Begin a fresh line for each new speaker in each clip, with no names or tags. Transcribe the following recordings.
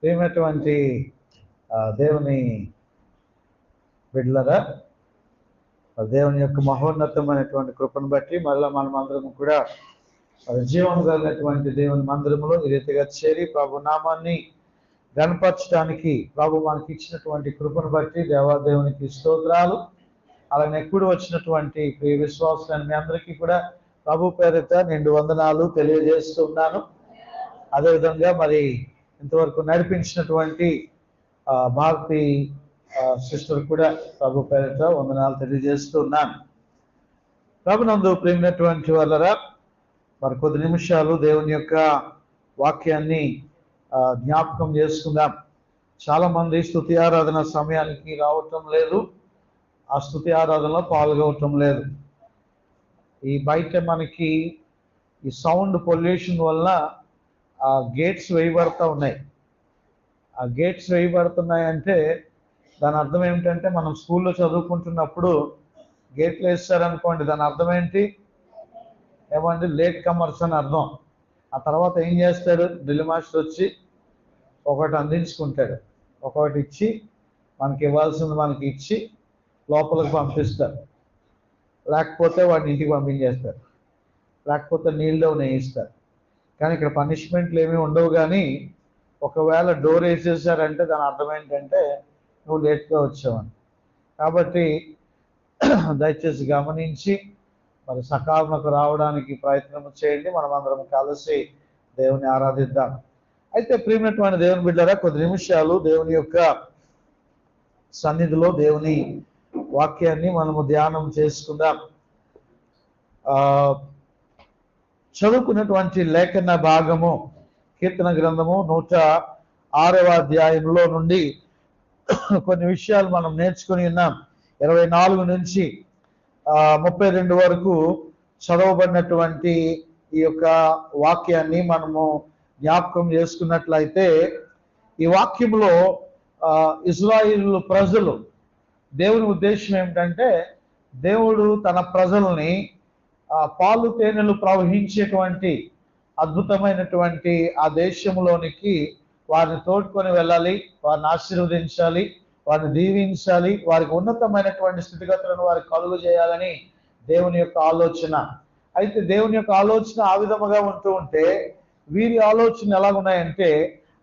ప్రియమైనటువంటి దేవుని బిడ్డలారా, దేవుని యొక్క మహోన్నతమైనటువంటి కృపను బట్టి మళ్ళీ మనమందరం కూడా జీవం కలిగినటువంటి దేవుని మందిరంలో ఈ రీతిగా చేరి ప్రభు నామాన్ని గణపరచడానికి ప్రభు మనకి ఇచ్చినటువంటి కృపను బట్టి దేవాదేవునికి స్తోత్రాలు. అలాగే ఎప్పుడు వచ్చినటువంటి ప్రియ విశ్వాసులైన మీ అందరికీ కూడా ప్రభు పేరిట నిండు వందనాలు తెలియజేస్తున్నాను. అదేవిధంగా మరి ఇంతవరకు నడిపించినటువంటి భారతి సిస్టర్ కూడా ప్రభు పేరిట వందనాలు తెలియజేస్తున్నాను. ప్రభునందు ప్రేమైనటువంటి వాళ్ళరా, మరి కొద్ది నిమిషాలు దేవుని యొక్క వాక్యాన్ని జ్ఞాపకం చేసుకుందాం. చాలా మంది స్తుతి ఆరాధన సమయానికి రావటం లేదు, ఆ స్తుతి ఆరాధనలో పాల్గొనటం లేదు. ఈ బయట మనకి ఈ సౌండ్ పొల్యూషన్ వల్ల ఆ గేట్స్ వేయబడతా ఉన్నాయి. ఆ గేట్స్ వేయబడుతున్నాయంటే దాని అర్థం ఏమిటంటే, మనం స్కూల్లో చదువుకుంటున్నప్పుడు గేట్లు వేస్తారనుకోండి, దాని అర్థం ఏంటి? ఏమంటే లేట్ కమర్స్ అని అర్థం. ఆ తర్వాత ఏం చేస్తాడు? డ్రిల్ మాస్టర్ వచ్చి ఒకటి అందించుకుంటాడు, ఒకటి ఇచ్చి మనకి ఇవ్వాల్సింది మనకి ఇచ్చి లోపలికి పంపిస్తారు. లేకపోతే వాడిని ఇంటికి పంపించేస్తారు, లేకపోతే నీళ్ళలో నేయిస్తారు. కానీ ఇక్కడ పనిష్మెంట్లు ఏమీ ఉండవు. కానీ ఒకవేళ డోర్ వేసేసారంటే దాని అర్థం ఏంటంటే నువ్వు లేట్గా వచ్చావని. కాబట్టి దయచేసి గమనించి మరి సకాలంకు రావడానికి ప్రయత్నం చేయండి. మనం అందరం కలిసి దేవుని ఆరాధిద్దాం. అయితే ప్రియమైనటువంటి దేవుని బిడ్డలారా, కొద్ది నిమిషాలు దేవుని యొక్క సన్నిధిలో దేవుని వాక్యాన్ని మనము ధ్యానం చేసుకుందాం. చదువుకున్నటువంటి లేఖన భాగము కీర్తన గ్రంథము 106వ అధ్యాయంలో నుండి కొన్ని విషయాలు మనం నేర్చుకుని ఉన్నాం. 24 నుంచి 32 వరకు చదవబడినటువంటి ఈ యొక్క వాక్యాన్ని మనము జ్ఞాపకం చేసుకున్నట్లయితే, ఈ వాక్యంలో ఇజ్రాయేలు ప్రజలు, దేవుని ఉద్దేశం ఏమిటంటే, దేవుడు తన ప్రజల్ని పాలు తేనెలు ప్రవహించేటువంటి అద్భుతమైనటువంటి ఆ దేశంలోనికి వారిని తోడుకొని వెళ్ళాలి, వారిని ఆశీర్వదించాలి, వారిని దీవించాలి, వారికి ఉన్నతమైనటువంటి స్థితిగతులను వారికి కలుగు చేయాలని దేవుని యొక్క ఆలోచన. అయితే దేవుని యొక్క ఆలోచన ఆ విధముగా ఉంటూ ఉంటే, వీరి ఆలోచన ఎలాగున్నాయంటే,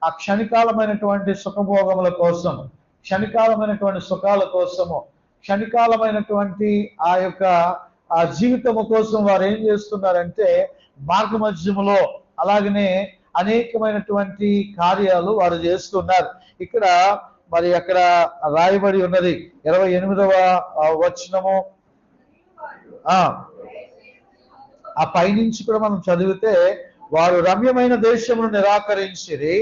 ఆ క్షణికాలమైనటువంటి సుఖభోగముల కోసం, క్షణికాలమైనటువంటి సుఖాల కోసము, క్షణికాలమైనటువంటి ఆ యొక్క ఆ జీవితము కోసం వారు ఏం చేస్తున్నారంటే, మార్గ మధ్యములో అలాగనే అనేకమైనటువంటి కార్యాలు వారు చేస్తున్నారు. ఇక్కడ మరి అక్కడ రాయబడి ఉన్నది 28వ వచనము. ఆ పైనుంచి కూడా మనం చదివితే, వారు రమ్యమైన దేశమును నిరాకరించిరి,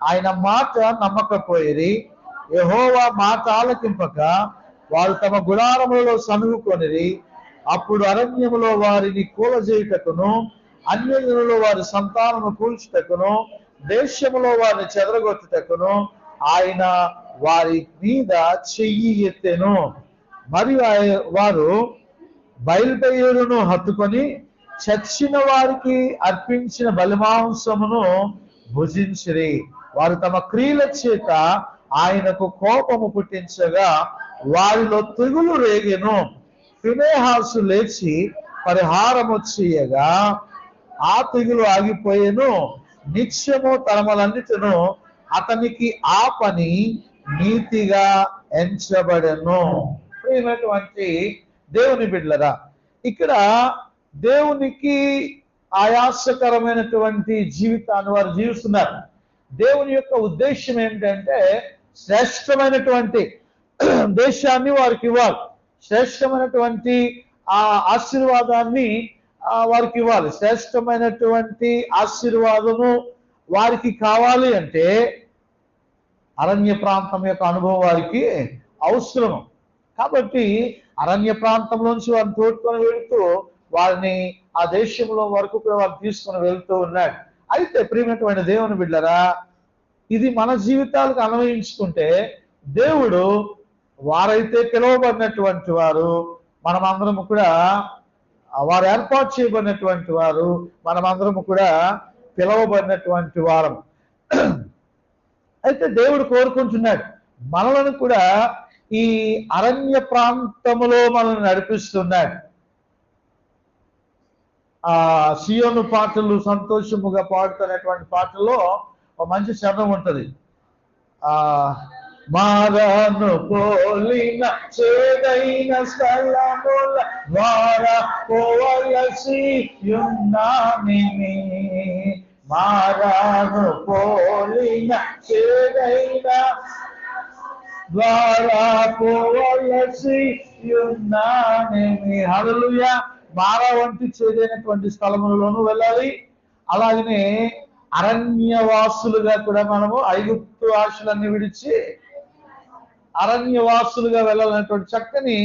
ఆయన మాట నమ్మకపోయిరి, యెహోవా మాట ఆలకింపక వారు తమ గుడారములలో సనుగుకొనిరి. అప్పుడు అరణ్యములో వారిని కూలజేయుటకును, అన్యజనులలో వారి సంతానము కూల్చుటకును, దేశములో వారిని చెదరగొట్టుటకును ఆయన వారి మీద చెయ్యి ఎత్తెను. మరియు వారు బయలుదేరును హత్తుకొని చచ్చిన వారికి అర్పించిన బలిమాంసమును భుజించిరి. వారు తమ క్రియల చేత ఆయనకు కోపము పుట్టించగా వారిలో తెగులు రేగెను. ఫినెహాసు లేచి పరిహారము చేయగా ఆ తెగులు ఆగిపోయేను. నిత్యము తరములన్నిటిను అతనికి ఆ పని నీతిగా ఎంచబడెను. ప్రియమైనటువంటి దేవుని బిడ్డలారా, ఇక్కడ దేవునికి ఆయాసకరమైనటువంటి జీవితాన్ని వారు జీవిస్తున్నారు. దేవుని యొక్క ఉద్దేశం ఏమిటంటే, శ్రేష్టమైనటువంటి దేశాన్ని వారికి ఇవ్వాలి, శ్రేష్టమైనటువంటి ఆ ఆశీర్వాదాన్ని వారికి ఇవ్వాలి. శ్రేష్టమైనటువంటి ఆశీర్వాదము వారికి కావాలి అంటే అరణ్య ప్రాంతం యొక్క అనుభవం వారికి అవసరం. కాబట్టి అరణ్య ప్రాంతంలోంచి వారిని తోడుకొని వెళుతూ వారిని ఆ దేశంలో వరకు కూడా వారు తీసుకొని వెళ్తూ ఉన్నాడు. అయితే ప్రియమైనటువంటి దేవుని బిడ్డలారా, ఇది మన జీవితాలకు అన్వయించుకుంటే, దేవుడు వారైతే పిలువబడినటువంటి వారు, మనమందరము కూడా వారు ఏర్పాటు చేయబడినటువంటి వారు, మనమందరము కూడా పిలువబడినటువంటి వారం. అయితే దేవుడు కోరుకుంటున్నాడు మనలను కూడా ఈ అరణ్య ప్రాంతములో మనల్ని నడిపిస్తున్నాడు. ఆ సియోను పాటలు సంతోషముగా పాడుతున్నటువంటి పాటల్లో ఒక మంచి శబ్దం ఉంటది. మారను పోలిన చేదైన స్థలముల ద్వారా పోవలసి ఉన్నానిని, మారను పోలిన చేదైన ద్వారా పోవలసి ఉన్నానిని. హల్లెలూయా. మారా వంటి చేదైనటువంటి స్థలములలోనూ వెళ్ళాలి. అలాగనే అరణ్యవాసులుగా కూడా మనము ఐగుప్తు ఆశలన్నీ విడిచి అరణ్యవాసులుగా వెళ్ళాలనేటువంటి చక్కని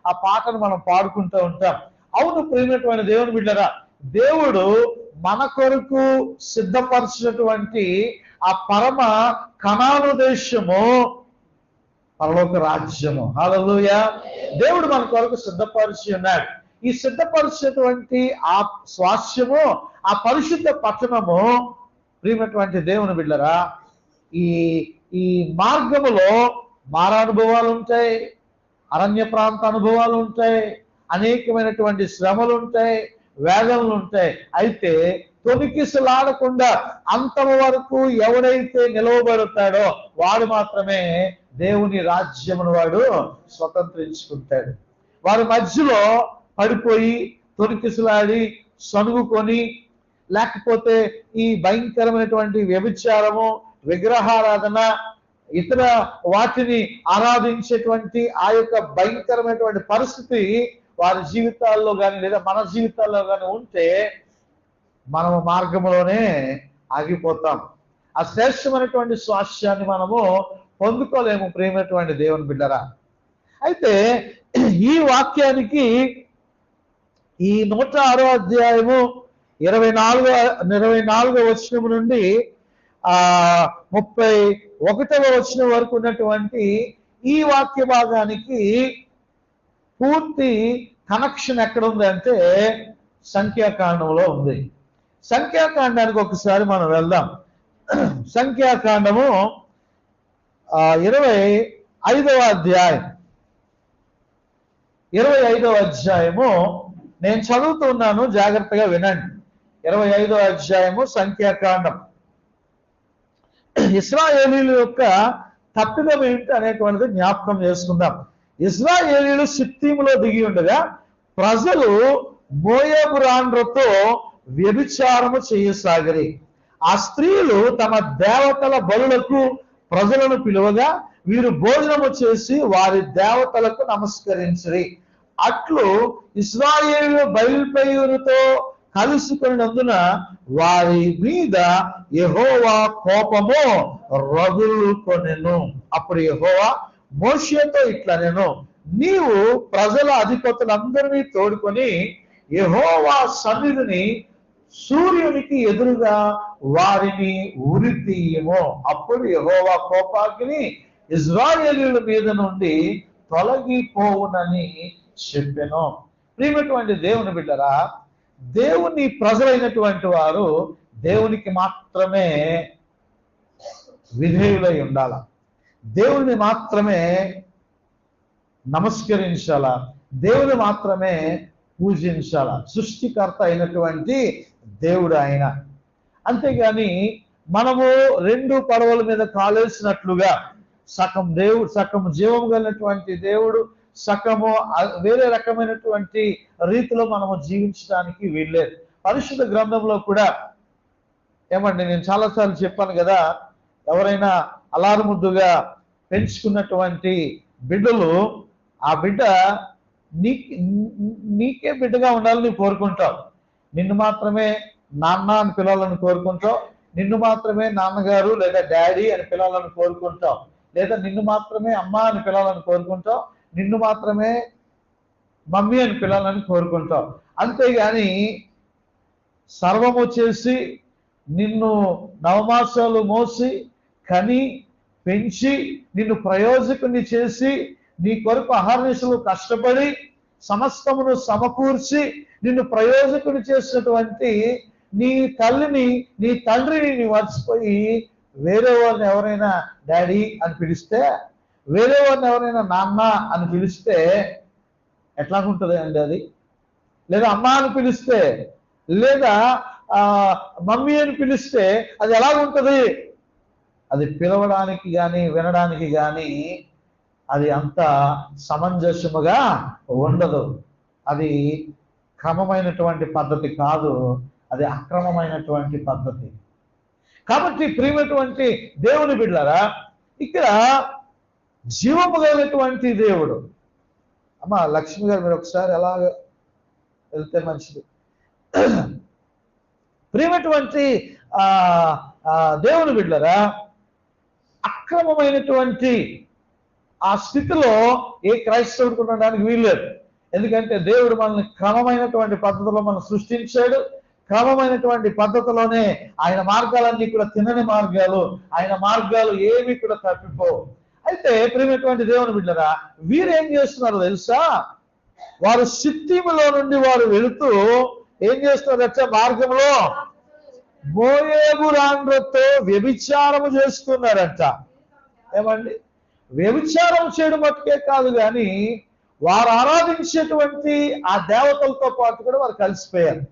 ఆ పాటను మనం పాడుకుంటూ ఉంటాం. అవును ప్రియమైనటువంటి దేవుని బిడ్డరా, దేవుడు మన కొరకు సిద్ధపరిచినటువంటి ఆ పరమ కనాను దేశము పరలోక రాజ్యము. హల్లెలూయా. దేవుడు మన కొరకు సిద్ధపరిచి ఉన్నాడు. ఈ సిద్ధపరిచినటువంటి ఆ స్వాస్యము, ఆ పరిశుద్ధ పట్టణము ప్రియమైనటువంటి దేవుని బిడ్డరా, ఈ మార్గములో మారానుభవాలు ఉంటాయి, అరణ్య ప్రాంత అనుభవాలు ఉంటాయి, అనేకమైనటువంటి శ్రమలు ఉంటాయి, వేదనలు ఉంటాయి. అయితే తొలికిసలాడకుండా అంతము వరకు ఎవడైతే నిలవబడతాడో వాడు మాత్రమే దేవుని రాజ్యమును వాడు స్వతంత్రించుకుంటాడు. వారి మధ్యలో పడిపోయి తొలికిసలాడి సనుగుకొని, లేకపోతే ఈ భయంకరమైనటువంటి వ్యభిచారము, విగ్రహారాధన, ఇతర వాటిని ఆరాధించేటువంటి ఆ యొక్క భయంకరమైనటువంటి పరిస్థితి వారి జీవితాల్లో కానీ లేదా మన జీవితాల్లో కానీ ఉంటే మనము మార్గంలోనే ఆగిపోతాం. ఆ శ్రేష్టమైనటువంటి స్వాస్యాన్ని మనము పొందుకోలేము ప్రియమైనటువంటి దేవుని బిడ్డరా. అయితే ఈ వాక్యానికి ఈ 106వ అధ్యాయము 24వ వచనం నుండి 31వ వచనం వరకు ఉన్నటువంటి ఈ వాక్య భాగానికి పూర్తి కనెక్షన్ ఎక్కడ ఉంది అంటే సంఖ్యాకాండంలో ఉంది. సంఖ్యాకాండానికి ఒకసారి మనం వెళ్దాం. సంఖ్యాకాండము 25వ అధ్యాయం 25వ అధ్యాయము నేను చదువుతున్నాను, జాగ్రత్తగా వినండి. 25వ అధ్యాయము సంఖ్యాకాండం. ఇశ్రాయేలీల యొక్క తప్పిదం ఏంటి అనేటువంటిది జ్ఞాపకం చేసుకుందాం. ఇశ్రాయేలీలు సిత్తీములో దిగి ఉండగా ప్రజలు మోయాబు రాండ్రతో వ్యభిచారము చేయసాగిరి. ఆ స్త్రీలు తమ దేవతల బలులకు ప్రజలను పిలువగా వీరు భోజనము చేసి వారి దేవతలకు నమస్కరించిరి. అట్లు ఇశ్రాయేలు బయలుపేరుతో కలుసుకున్నందున వారి మీద యెహోవా కోపము రగులుకొనెను. అప్పుడు యెహోవా మోషేతో ఇట్లనెను, నీవు ప్రజల అధిపతులందరినీ తోడుకొని యెహోవా సన్నిధిని సూర్యునికి ఎదురుగా వారిని ఉరితీయము. అప్పుడు యెహోవా కోపాగ్ని ఇశ్రాయేలీయుల మీద నుండి తొలగిపోవునని చెప్పెను. ప్రియమైనటువంటి దేవుని బిడ్డరా, దేవుని ప్రజలైనటువంటి వారు దేవునికి మాత్రమే విధేయులై ఉండాల, దేవుని మాత్రమే నమస్కరించాలా, దేవుని మాత్రమే పూజించాల. సృష్టికర్త అయినటువంటి దేవుడు ఆయన. అంతేగాని మనము 2 పడవల మీద కాలేసినట్లుగా సగం దేవుడు, సగం జీవం కలిగినటువంటి దేవుడు, సగము వేరే రకమైనటువంటి రీతిలో మనము జీవించడానికి వీల్లేదు. పరిశుద్ధ గ్రంథంలో కూడా ఏమండి, నేను చాలాసార్లు చెప్పాను కదా, ఎవరైనా అలారముద్దుగా పెంచుకున్నటువంటి బిడ్డలు, ఆ బిడ్డ నీకే బిడ్డగా ఉండాలని కోరుకుంటావు. నిన్ను మాత్రమే నాన్న అని పిలవాలని కోరుకుంటావు, నిన్ను మాత్రమే నాన్నగారు లేదా డాడీ అని పిలవాలని కోరుకుంటావు, లేదా నిన్ను మాత్రమే అమ్మ అని పిలవాలని కోరుకుంటావు, నిన్ను మాత్రమే మమ్మీ అని పిలవాలని కోరుకుంటావు. అంతేగాని సర్వము చేసి నిన్ను నవమాసాలు మోసి కని పెంచి నిన్ను ప్రయోజకుని చేసి నీ కొరకు అహర్నిశలు కష్టపడి సమస్తమును సమకూర్చి నిన్ను ప్రయోజకుని చేసినటువంటి నీ తల్లిని, నీ తండ్రిని నీ మర్చిపోయి వేరే వారిని ఎవరైనా డాడీ అని పిలిస్తే, వేరే వారిని ఎవరైనా నాన్న అని పిలిస్తే ఎట్లాగుంటుంది అండి అది? లేదా అమ్మ అని పిలిస్తే, లేదా మమ్మీ అని పిలిస్తే అది ఎలాగుంటుంది? అది పిలవడానికి కానీ వినడానికి కానీ అది అంత సమంజసముగా ఉండదు. అది క్రమమైనటువంటి పద్ధతి కాదు, అది అక్రమమైనటువంటి పద్ధతి. కాబట్టి ప్రియమైనటువంటి దేవుని బిడ్డలారా, ఇక్కడ జీవము కలిగినటువంటి దేవుడు. అమ్మ లక్ష్మి గారు, మీరు ఒకసారి ఎలాగ వెళ్తే మంచిది. ప్రియమైనటువంటి దేవుని బిడ్డలారా, అక్రమమైనటువంటి ఆ స్థితిలో ఏ క్రైస్తవుడికి ఉండడానికి వీల్లేదు. ఎందుకంటే దేవుడు మనల్ని క్రమమైనటువంటి పద్ధతిలో మనం సృష్టించాడు. క్రమమైనటువంటి పద్ధతిలోనే ఆయన మార్గాలన్నీ కూడా తినని మార్గాలు, ఆయన మార్గాలు ఏమి కూడా తప్పిపోవు. అయితే ప్రియమైనటువంటి దేవుని బిడ్డలారా, వీరేం చేస్తున్నారు తెలుసా? వారు సిట్టిములో నుండి వారు వెళుతూ ఏం చేస్తున్నారంటే మార్గంలో మోయేబు రాండ్రతో వ్యభిచారము చేస్తున్నారంట. ఏమండి? వ్యభిచారం చేయడం మట్టుకే కాదు కానీ వారు ఆరాధించేటువంటి ఆ దేవతలతో పాటు కూడా వారు కలిసిపోయారు.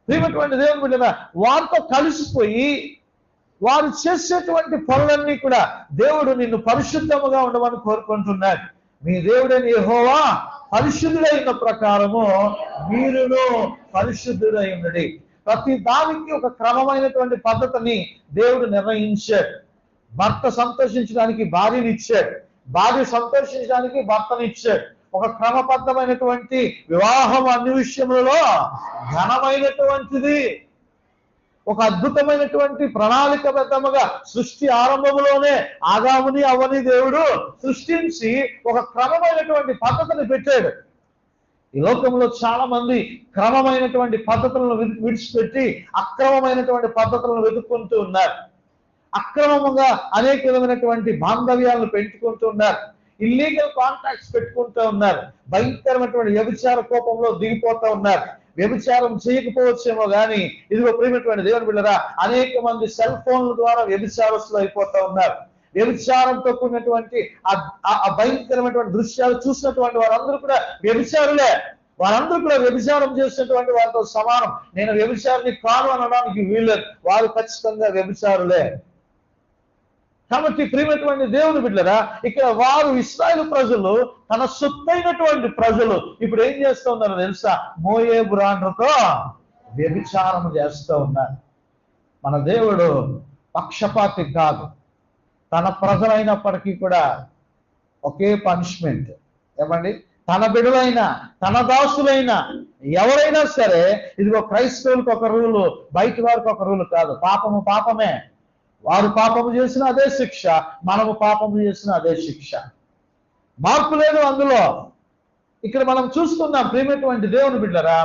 ప్రియమైనటువంటి దేవుని బిడ్డలారా, వారితో కలిసిపోయి వారు చేసేటువంటి పనులన్నీ కూడా దేవుడు నిన్ను పరిశుద్ధముగా ఉండమని కోరుకుంటున్నాడు. మీ దేవుడైన యెహోవా పరిశుద్ధుడైన ప్రకారము మీరును పరిశుద్ధుడై ఉన్నది. ప్రతి దానికి ఒక క్రమమైనటువంటి పద్ధతిని దేవుడు నిర్ణయించాడు. భర్త సంతోషించడానికి భార్యని ఇచ్చాడు, భార్య సంతోషించడానికి భర్తనిచ్చాడు. ఒక క్రమబద్ధమైనటువంటి వివాహం అన్ని విషయములలో ఘనమైనటువంటిది. ఒక అద్భుతమైనటువంటి ప్రణాళికబద్ధముగా సృష్టి ఆరంభంలోనే ఆదాముని అవ్వని దేవుడు సృష్టించి ఒక క్రమమైనటువంటి పద్ధతిని పెట్టాడు. ఈ లోకంలో చాలా మంది క్రమమైనటువంటి పద్ధతులను విడిచిపెట్టి అక్రమమైనటువంటి పద్ధతులను వెతుక్కుంటూ ఉన్నారు. అక్రమంగా అనేక విధమైనటువంటి బాంధవ్యాలను పెంచుకుంటూ ఉన్నారు. ఇల్లీగల్ కాంటాక్ట్స్ పెట్టుకుంటూ ఉన్నారు. భయంకరమైనటువంటి వ్యభిచార కోపంలో దిగిపోతూ ఉన్నారు. వ్యభిచారం చేయకపోవచ్చేమో కానీ ఇదిగో ప్రియమైనటువంటి దేవుని బిడ్డలారా, అనేక మంది సెల్ ఫోన్ల ద్వారా వ్యభిచారస్తులు అయిపోతూ ఉన్నారు. వ్యభిచారంతో కూడినటువంటి ఆ భయంకరమైనటువంటి దృశ్యాలు చూసినటువంటి వారందరూ కూడా వ్యభిచారులే. వారందరూ కూడా వ్యభిచారం చేసినటువంటి వారితో సమానం. నేను వ్యభిచారిని కాను అనడానికి వీల్లేదు, వారు ఖచ్చితంగా వ్యభిచారులే. కాబట్టి ప్రియమైనటువంటి దేవుని బిడ్డలారా, ఇక్కడ వారు ఇశ్రాయేలు ప్రజలు, తన సొత్తైనటువంటి ప్రజలు ఇప్పుడు ఏం చేస్తూ ఉన్నారో తెలుసా? మోయేబు రాండ్రతో వ్యభిచారం చేస్తూ ఉన్నారు. మన దేవుడు పక్షపాతి కాదు. తన ప్రజలైనప్పటికీ కూడా ఒకే పనిష్మెంట్. ఏమండి? తన బిడ్డలైనా తన దాసులైనా ఎవరైనా సరే, ఇదిగో క్రైస్తవులకు ఒక రూలు, బయట వారికి ఒక రూలు కాదు. పాపము పాపమే. వారు పాపము చేసిన అదే శిక్ష, మనము పాపము చేసిన అదే శిక్ష. మార్పు లేదు అందులో. ఇక్కడ మనం చూస్తున్నాం ప్రియమైనటువంటి దేవుని బిడ్డలారా,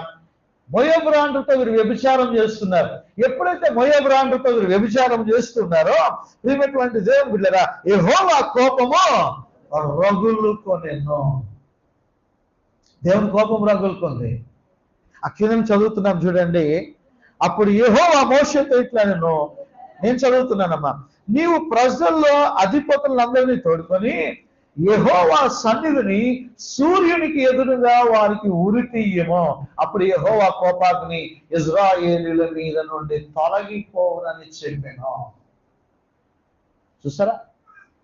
మోయేబు రాండ్రతో వీరు వ్యభిచారం చేస్తున్నారు. ఎప్పుడైతే మోయేబు రాండ్రతో వీరు వ్యభిచారం చేస్తున్నారో ప్రియమైనటువంటి దేవుని బిడ్డలారా, యెహోవా కోపము రగులుకొనెను. దేవుని కోపం రగులుకుంది. అక్షరం చదువుతున్నాం చూడండి. అప్పుడు యెహోవా మోషేతో ఇట్లా నేను చదువుతున్నానమ్మా, నీవు ప్రజల్లో అధిపతులందరినీ తోడుకొని యెహోవా సన్నిధిని సూర్యునికి ఎదురుగా వారికి ఉరి తీయము. అప్పుడు యెహోవా కోపాగ్ని ఇశ్రాయేలీయుల మీద నుండి తొలగిపోవునని చెప్పాను. చూసారా?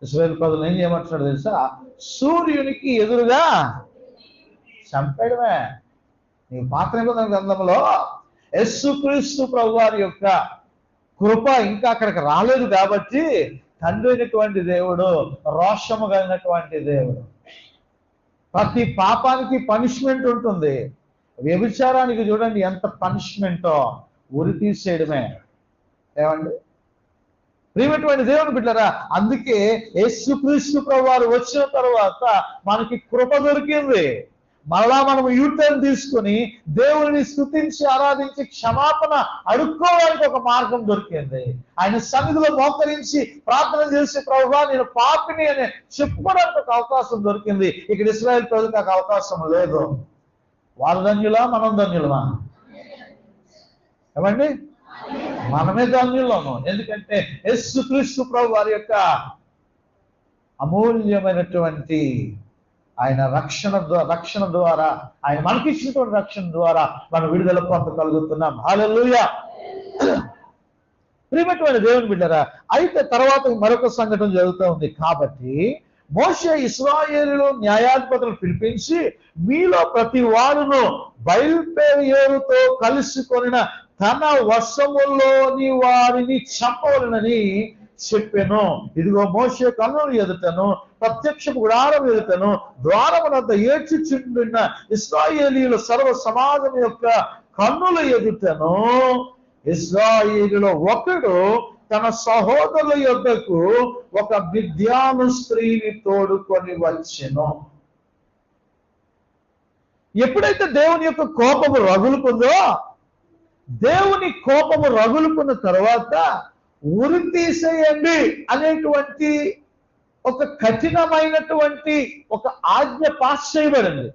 ఇశ్రాయేలు ప్రజలు ఏం చేయమంటున్నాడు తెలుసా? సూర్యునికి ఎదురుగా చంపేయడమే. నీ పాత నిబంధన గ్రంథంలో యేసుక్రీస్తు ప్రభువారి యొక్క కృప ఇంకా అక్కడికి రాలేదు కాబట్టి తండ్రి అయినటువంటి దేవుడు రోషము కలిగినటువంటి దేవుడు. ప్రతి పాపానికి పనిష్మెంట్ ఉంటుంది. వ్యభిచారానికి చూడండి ఎంత పనిష్మెంటో, ఉరి తీసేయడమే. ఏమండి? ప్రియమైనటువంటి దేవుని బిడ్డలారా, అందుకే యేసుక్రీస్తు ప్రభువారు వచ్చిన తర్వాత మనకి కృప దొరికింది. మళ్ళా మనం యూటర్న్ తీసుకుని దేవుని స్తుతించి ఆరాధించి క్షమాపణ అడుక్కోవడానికి ఒక మార్గం దొరికింది. ఆయన సన్నిధిలో మోకరించి ప్రార్థన చేసి ప్రభువా నేను పాపిని అని చెప్పుకోవడానికి ఒక అవకాశం దొరికింది. ఇక్కడ ఇశ్రాయేలు ప్రజలకు ఒక అవకాశం లేదు. వారు ధన్యులా, మనం ధన్యులమా? ఏమండి? మనమే ధన్యులము. ఎందుకంటే యేసుక్రీస్తు ప్రభు వారి యొక్క అమూల్యమైనటువంటి ఆయన రక్షణ ద్వారా, ఆయన మనకి ఇచ్చినటువంటి రక్షణ ద్వారా మనం విడుదల పొందగలుగుతున్నాం. హల్లెలూయా. ప్రియమైనటువంటి దేవుని బిడ్డరా, అయితే తర్వాత మరొక సంఘటన జరుగుతూ ఉంది. కాబట్టి మోషే ఇశ్రాయేలులో న్యాయాధిపతులను పిలిపించి, మీలో ప్రతి వాడును బయల్పెయోరుతో కలుసుకొనిన తన వశములోని వారిని చంపవలనని చెప్పాను. ఇదిగో మోషే కన్నుల ఎదుటను ప్రత్యక్ష గుడారం ఎదుటను ద్వారమునంత ఏడ్చుచుండిన ఇశ్రాయేలీయుల సర్వ సమాజం యొక్క కన్నుల ఎదుటను ఇశ్రాయేలులో ఒకడు తన సహోదరుల యొద్దకు ఒక మిద్యాను స్త్రీని తోడుకొని వచ్చెను. ఎప్పుడైతే దేవుని యొక్క కోపము రగులుకుందో, దేవుని కోపము రగులుకున్న తర్వాత ఉరి తీసేయండి అనేటువంటి ఒక కఠినమైనటువంటి ఒక ఆజ్ఞ పాస్ చేయబడింది.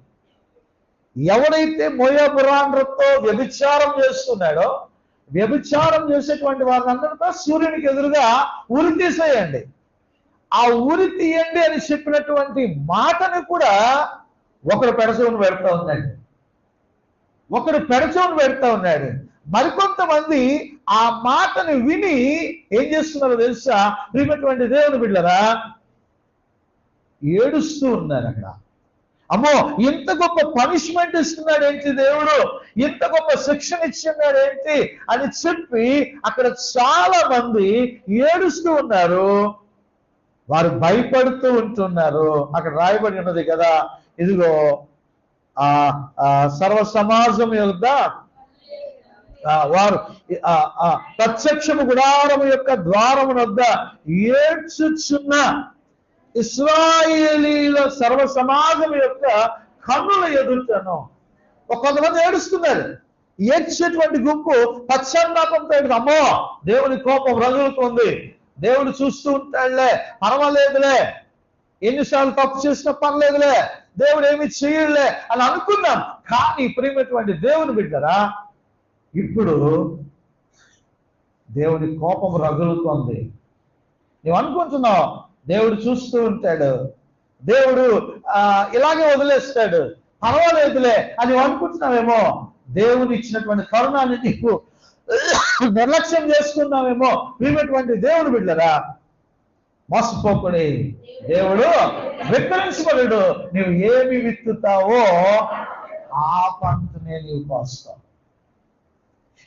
ఎవరైతే మోయాబురాండ్రతో వ్యభిచారం చేస్తున్నాడో, వ్యభిచారం చేసేటువంటి వారందరితో సూర్యునికి ఎదురుగా ఉరి తీసేయండి. ఆ ఉరి తీయండి అని చెప్పినటువంటి మాటను కూడా ఒకడు పెడచవును పెడతా ఉన్నాడు. మరికొంతమంది ఆ మాటను విని ఏం చేస్తున్నారో తెలుసా? ప్రియమైనటువంటి దేవుని బిడ్డలారా, ఏడుస్తూ ఉన్నారు. అక్కడ అమ్మో, ఇంత గొప్ప పనిష్మెంట్ ఇస్తున్నాడు ఏంటి దేవుడు, ఇంత గొప్ప శిక్షణ ఇస్తున్నాడు ఏంటి అని చెప్పి అక్కడ చాలా మంది ఏడుస్తూ ఉన్నారు. వారు భయపడుతూ ఉంటున్నారు. అక్కడ రాయబడి ఉన్నది కదా, ఇదిగో సర్వ సమాజం యొక్క వారు ప్రత్యక్షము గుడారము యొక్క ద్వారము వద్ద ఏడ్చుచున్న ఇశ్రాయేలీల సర్వ సమాజం యొక్క కన్నుల ఎదుటను. కొంతమంది ఏడుస్తున్నారు. ఏడ్చేటువంటి గుంపు పశ్చాత్తాపంతో, అమ్మో దేవుని కోపం రగులుతుంది, దేవుడు చూస్తూ ఉంటాడులే, పర్వాలేదులే, ఎన్నిసార్లు తప్పు చేసినా పర్లేదులే, దేవుడు ఏమి చేయలే అని అనుకున్నాం. కానీ ప్రియమైనటువంటి దేవుని బిడ్డరా, ఇప్పుడు దేవుని కోపం రగులుతోంది. నువ్వు అనుకుంటున్నావు దేవుడు చూస్తూ ఉంటాడు, దేవుడు ఇలాగే వదిలేస్తాడు, పర్వాలేదులే అని అనుకుంటున్నావేమో. దేవుని ఇచ్చినటువంటి కరుణాన్ని నీకు నిర్లక్ష్యం చేసుకున్నావేమో. ప్రియమైనటువంటి దేవుడు బిడ్డరా, మోసపోకుడి, దేవుడు విక్రమించబడు. నువ్వు ఏమి విత్తుతావో ఆ పంటనే నీవు కోస్తావు.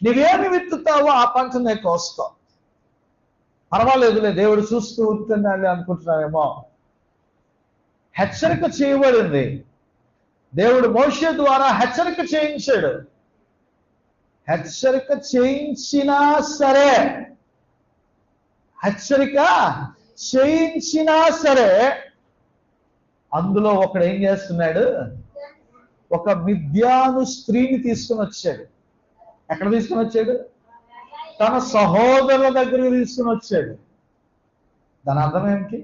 నువ్వేమి విత్తుతావో ఆ పంటనే కోస్తావు. పర్వాలేదులే, దేవుడు చూస్తూ ఉంటున్నాడు అనుకుంటున్నావేమో. హెచ్చరిక చేయబడింది. దేవుడు మోషే ద్వారా హెచ్చరిక చేయించాడు. హెచ్చరిక చేయించినా సరే అందులో ఒకడు ఏం చేస్తున్నాడు? ఒక మిద్యాను స్త్రీని తీసుకుని వచ్చాడు. ఎక్కడ తీసుకుని వచ్చాడు? తన సహోదరుల దగ్గరికి తీసుకుని వచ్చాడు. దాని అర్థం ఏమిటి?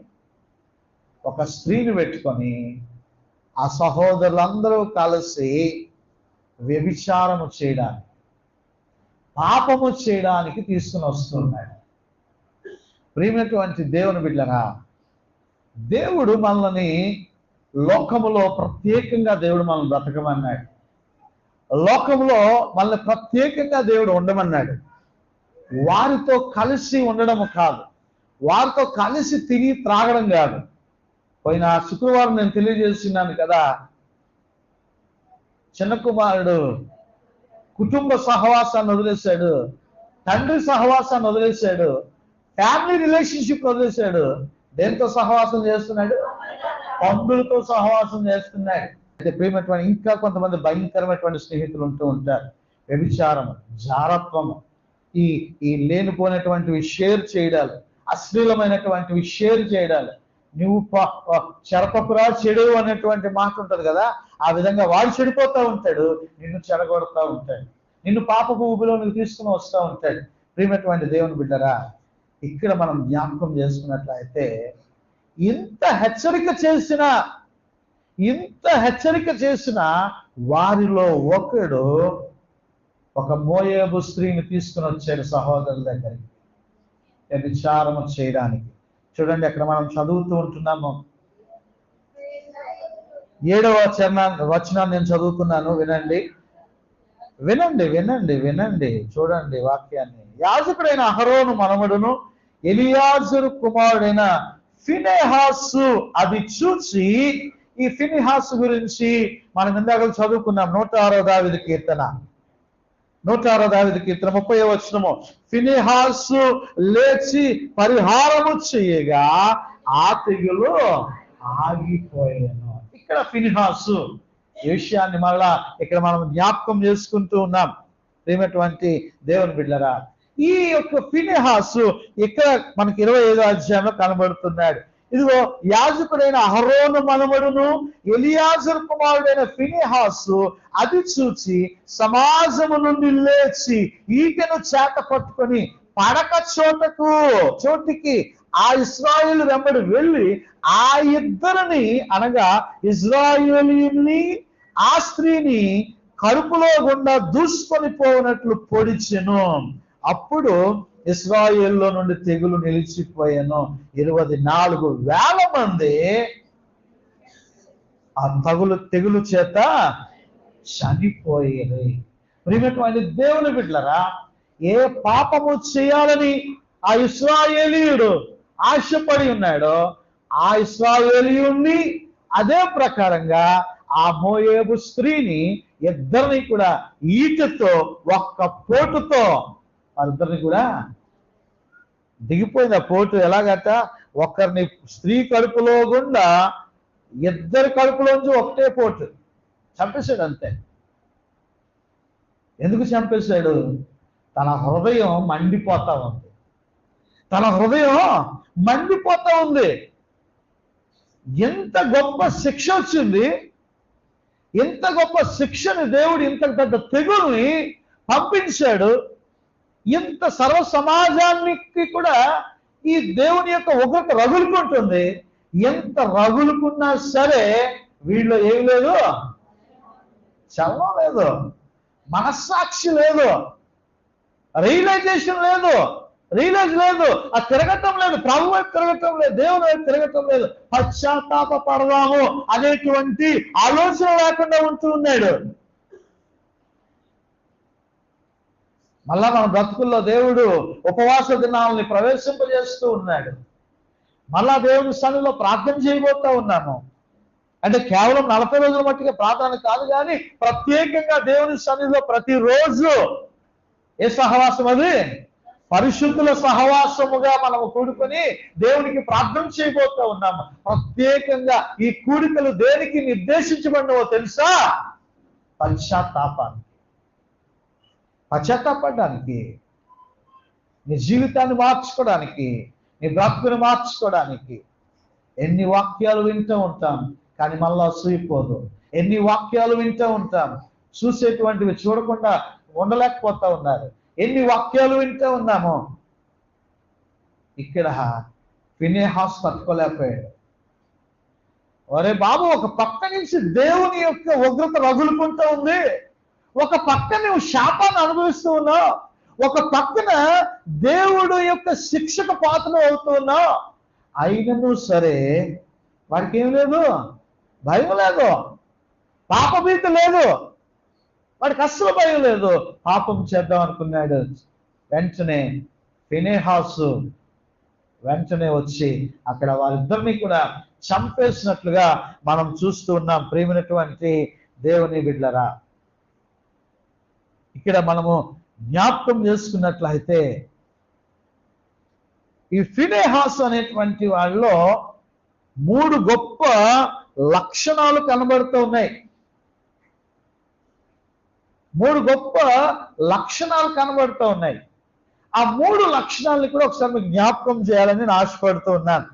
ఒక స్త్రీని పెట్టుకొని ఆ సహోదరులందరూ కలిసి వ్యభిచారము చేయడానికి, పాపము చేయడానికి తీసుకుని వస్తున్నాడు. ప్రియమైనటువంటి దేవుని బిడ్డరా, దేవుడు మనల్ని లోకములో ప్రత్యేకంగా దేవుడు మనల్ని బ్రతకమన్నాడు. లోకంలో మనల్ని ప్రత్యేకంగా దేవుడు ఉండమన్నాడు. వారితో కలిసి ఉండడం కాదు, వారితో కలిసి తిని త్రాగడం కాదు. పోయిన శుక్రవారం నేను తెలియజేస్తున్నాను కదా, చిన్న కుమారుడు కుటుంబ సహవాసాన్ని వదిలేశాడు, తండ్రి సహవాసాన్ని వదిలేశాడు, ఫ్యామిలీ రిలేషన్షిప్ వదిలేశాడు. దేంతో సహవాసం చేస్తున్నాడు? పందులతో సహవాసం చేస్తున్నాడు. అయితే ప్రియమైనటువంటి ఇంకా కొంతమంది భయంకరమైనటువంటి స్నేహితులు ఉంటూ ఉంటారు. వ్యభిచారము, జారత్వము, ఈ లేనిపోయినటువంటివి షేర్ చేయడాలు, అశ్లీలమైనటువంటివి షేర్ చేయడాలు. నువ్వు చెరపకురా చెడు అనేటువంటి మాట ఉంటుంది కదా, ఆ విధంగా వాడు చెడిపోతూ ఉంటాడు, నిన్ను చెడగొడతా ఉంటాడు, నిన్ను పాపపు ఊబిలోనికి తీసుకుని వస్తూ ఉంటాడు. ప్రియమైనటువంటి దేవుని బిడ్డరా, ఇక్కడ మనం జ్ఞాపకం చేసుకున్నట్లయితే ఇంత హెచ్చరిక చేసిన వారిలో ఒకడు ఒక మోయేబు స్త్రీని తీసుకుని వచ్చాడు సహోదరుల దగ్గరికి వ్యభిచారము చేయడానికి. చూడండి, అక్కడ మనం చదువుతూ ఉంటున్నాము. 7వ వచనాన్ని నేను చదువుతున్నాను, వినండి వినండి వినండి వినండి. చూడండి వాక్యాన్ని. యాజకుడైన అహరోను మనవడును ఎలియాజరు కుమారుడైన ఫినెహాసు అది చూసి, ఈ ఫినెహాసు గురించి మనం ఇందాక చదువుకున్నాం. 106వ దావీదు కీర్తన 30వ వచనము. ఫినెహాసు లేచి పరిహారము చేయగా ఆ తెగులు ఆగిపోయాను. ఇక్కడ ఫినెహాసు ఈ విషయాన్ని మళ్ళా ఇక్కడ మనం జ్ఞాపకం చేసుకుంటూ ఉన్నాం. ప్రియమైనటువంటి దేవుని బిడ్డలారా, ఈ యొక్క ఫినెహాసు ఇక్కడ మనకి 25వ అధ్యాయంలో కనబడుతున్నాడు. ఇదిగో యాజకుడైన అహరోను మనవడును ఎలియాజరు కుమారుడైన ఫినెహాసు అది చూచి సమాజము నుండి లేచి ఈటెను చేత పట్టుకొని పడక చోటికి ఆ ఇశ్రాయేలు వెంబడి వెళ్ళి ఆ ఇద్దరిని అనగా ఇశ్రాయేలీయుని ఆ స్త్రీని కడుపులో గుండా దూసుకొని పోనట్లు పొడిచెను. అప్పుడు ఇశ్రాయేల్లో నుండి తెగులు నిలిచిపోయాను. 24,000 మంది ఆ తెగులు చేత చనిపోయేది. ప్రియమైనటువంటి దేవుని బిడ్డలారా, ఏ పాపము చేయాలని ఆ ఇశ్రాయేలీయుడు ఆశపడి ఉన్నాడో ఆ ఇశ్రాయేలీయుణ్ణి అదే ప్రకారంగా ఆ మోయేబు స్త్రీని ఇద్దరిని కూడా ఈటతో ఒక్క పోటుతో వాళ్ళిద్దరిని కూడా దిగిపోయింది. ఆ పోటు ఎలాగట, ఒకరిని స్త్రీ కడుపులో గుండా ఇద్దరి కడుపులోంచి ఒకటే పోటు చంపేశాడు. అంతే. ఎందుకు చంపేశాడు? తన హృదయం మండిపోతా ఉంది. తన హృదయం మండిపోతా ఉంది. ఎంత గొప్ప శిక్ష వచ్చింది, ఎంత గొప్ప శిక్షని దేవుడు ఇంత పెద్ద తెగుల్ని పంపించాడు. ఇంత సర్వ సమాజానికి కూడా ఈ దేవుని యొక్క ఉగ్రత రగులుకుంటుంది. ఎంత రగులుకున్నా సరే వీళ్ళు ఏం లేదు, చలనం లేదు, మనస్సాక్షి లేదు, రియలైజేషన్ లేదు, రియలైజ్ లేదు, ఆ తిరగటం లేదు, ప్రభు వైపు తిరగటం లేదు, దేవుని వైపు తిరగటం లేదు. పశ్చాత్తాప పడదాము అనేటువంటి ఆలోచన లేకుండా ఉంటూ ఉన్నాడు. మళ్ళా మన బ్రతుకుల్లో దేవుడు ఉపవాస దినాలని ప్రవేశింపజేస్తూ ఉన్నాడు. మళ్ళా దేవుని సన్నిధిలో ప్రార్థన చేయబోతా ఉన్నాము. అంటే కేవలం 40 రోజుల మట్టిగా ప్రార్థన కాదు, కానీ ప్రత్యేకంగా దేవుని సన్నిధిలో ప్రతిరోజు ఏ సహవాసం? అది పరిశుద్ధుల సహవాసముగా మనము కూడుకొని దేవునికి ప్రార్థన చేయబోతా ఉన్నాము. ప్రత్యేకంగా ఈ కూడికలు దేనికి నిర్దేశించబడినవో తెలుసా? పశ్చాత్తాపడడానికి, నీ జీవితాన్ని మార్చుకోవడానికి, నీ బ్రతుకుని మార్చుకోవడానికి. ఎన్ని వాక్యాలు వింటూ ఉంటాం కానీ మళ్ళా అసూయిపోదు. ఎన్ని వాక్యాలు వింటూ ఉంటాం, చూసేటువంటివి చూడకుండా ఉండలేకపోతా ఉన్నారు. ఎన్ని వాక్యాలు వింటూ ఉన్నామో. ఇక్కడ ఫినెహాసు తట్టుకోలేకపోయాడు. ఒరే బాబు, ఒక పక్క నుంచి దేవుని యొక్క ఉగ్రత రగులుకుంటూ ఉంది, ఒక పక్క నువ్వు శాపాన్ని అనుభవిస్తూ ఉన్నావు, ఒక పక్కన దేవుడు యొక్క శిక్షకు పాత్ర అవుతూ ఉన్నావు. అయినను సరే వాడికి ఏం లేదు, భయం లేదు, పాపభీతి లేదు, వాడికి అస్సలు భయం లేదు. పాపం చేద్దాం అనుకున్నాడు. వెంటనే ఫినెహాసు వెంటనే వచ్చి అక్కడ వారిద్దరిని కూడా చంపేసినట్లుగా మనం చూస్తూ ఉన్నాం. ప్రియమైనటువంటి దేవుని బిడ్డలారా, ఇక్కడ మనము జ్ఞాపకం చేసుకున్నట్లయితే ఈ ఫినెహాసు అనేటువంటి వాళ్ళలో 3 గొప్ప లక్షణాలు కనబడుతూ ఉన్నాయి. 3 గొప్ప లక్షణాలు కనబడుతూ ఉన్నాయి. ఆ 3 లక్షణాలని కూడా ఒకసారి మీకు జ్ఞాపకం చేయాలని నేను ఆశపడుతూ ఉన్నాను.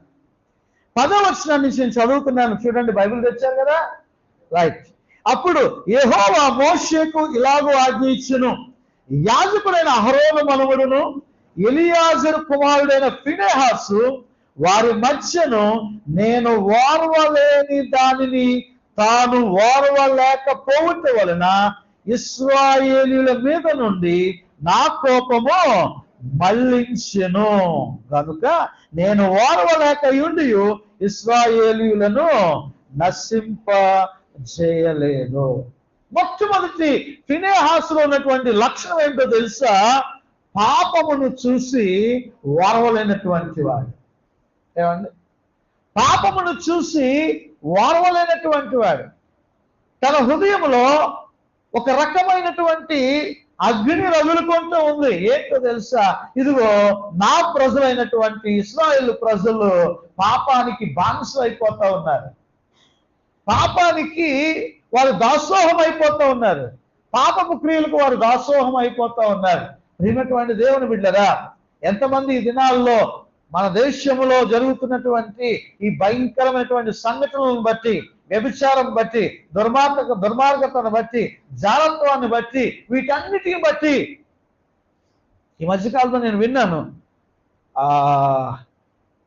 10వ వచనాన్ని నేను చదువుతున్నాను, చూడండి. బైబిల్ తెచ్చారు కదా, రైట్. అప్పుడు యెహోవా మోషేకు ఇలాగూ ఆజ్ఞ ఇచ్చెను, యాజకుడైన అహరోను మనవడును ఎలియాజరు కుమారుడైన ఫినెహాసు వారి మధ్యను నేను ఓర్వలేని దానిని తాను ఓర్వలేకపోవటం వలన ఇశ్రాయేలీయుల మీద నుండి నా కోపము మళ్ళించెను కనుక నేను ఓర్వలేకయుండి ఇశ్రాయేలీయులను నశింప చేయలేదు. మొట్టమొదటి ఫినెహాసులో ఉన్నటువంటి లక్షణం ఏంటో తెలుసా? పాపమును చూసి ఓర్వలేనటువంటి వాడు. ఏమండి? పాపమును చూసి ఓర్వలేనటువంటి వాడు. తన హృదయంలో ఒక రకమైనటువంటి అగ్ని రగులుకుంటూ ఉంది. ఏంటో తెలుసా? ఇదిగో నా ప్రజలైనటువంటి ఇశ్రాయేలు ప్రజలు పాపానికి బానిసలు అయిపోతా ఉన్నారు. పాపానికి వారు దాసోహం అయిపోతా ఉన్నారు. పాపపు క్రియలకు వారు దాసోహం అయిపోతా ఉన్నారు. ప్రియమైనటువంటి దేవుని బిడ్డరా, ఎంతమంది ఈ దినాల్లో మన దేశంలో జరుగుతున్నటువంటి ఈ భయంకరమైనటువంటి సంఘటనలను బట్టి, వ్యభిచారం బట్టి, దుర్మార్గతను బట్టి, జాలత్వాన్ని బట్టి, వీటన్నిటిని బట్టి ఈ మధ్యకాలంలో నేను విన్నాను,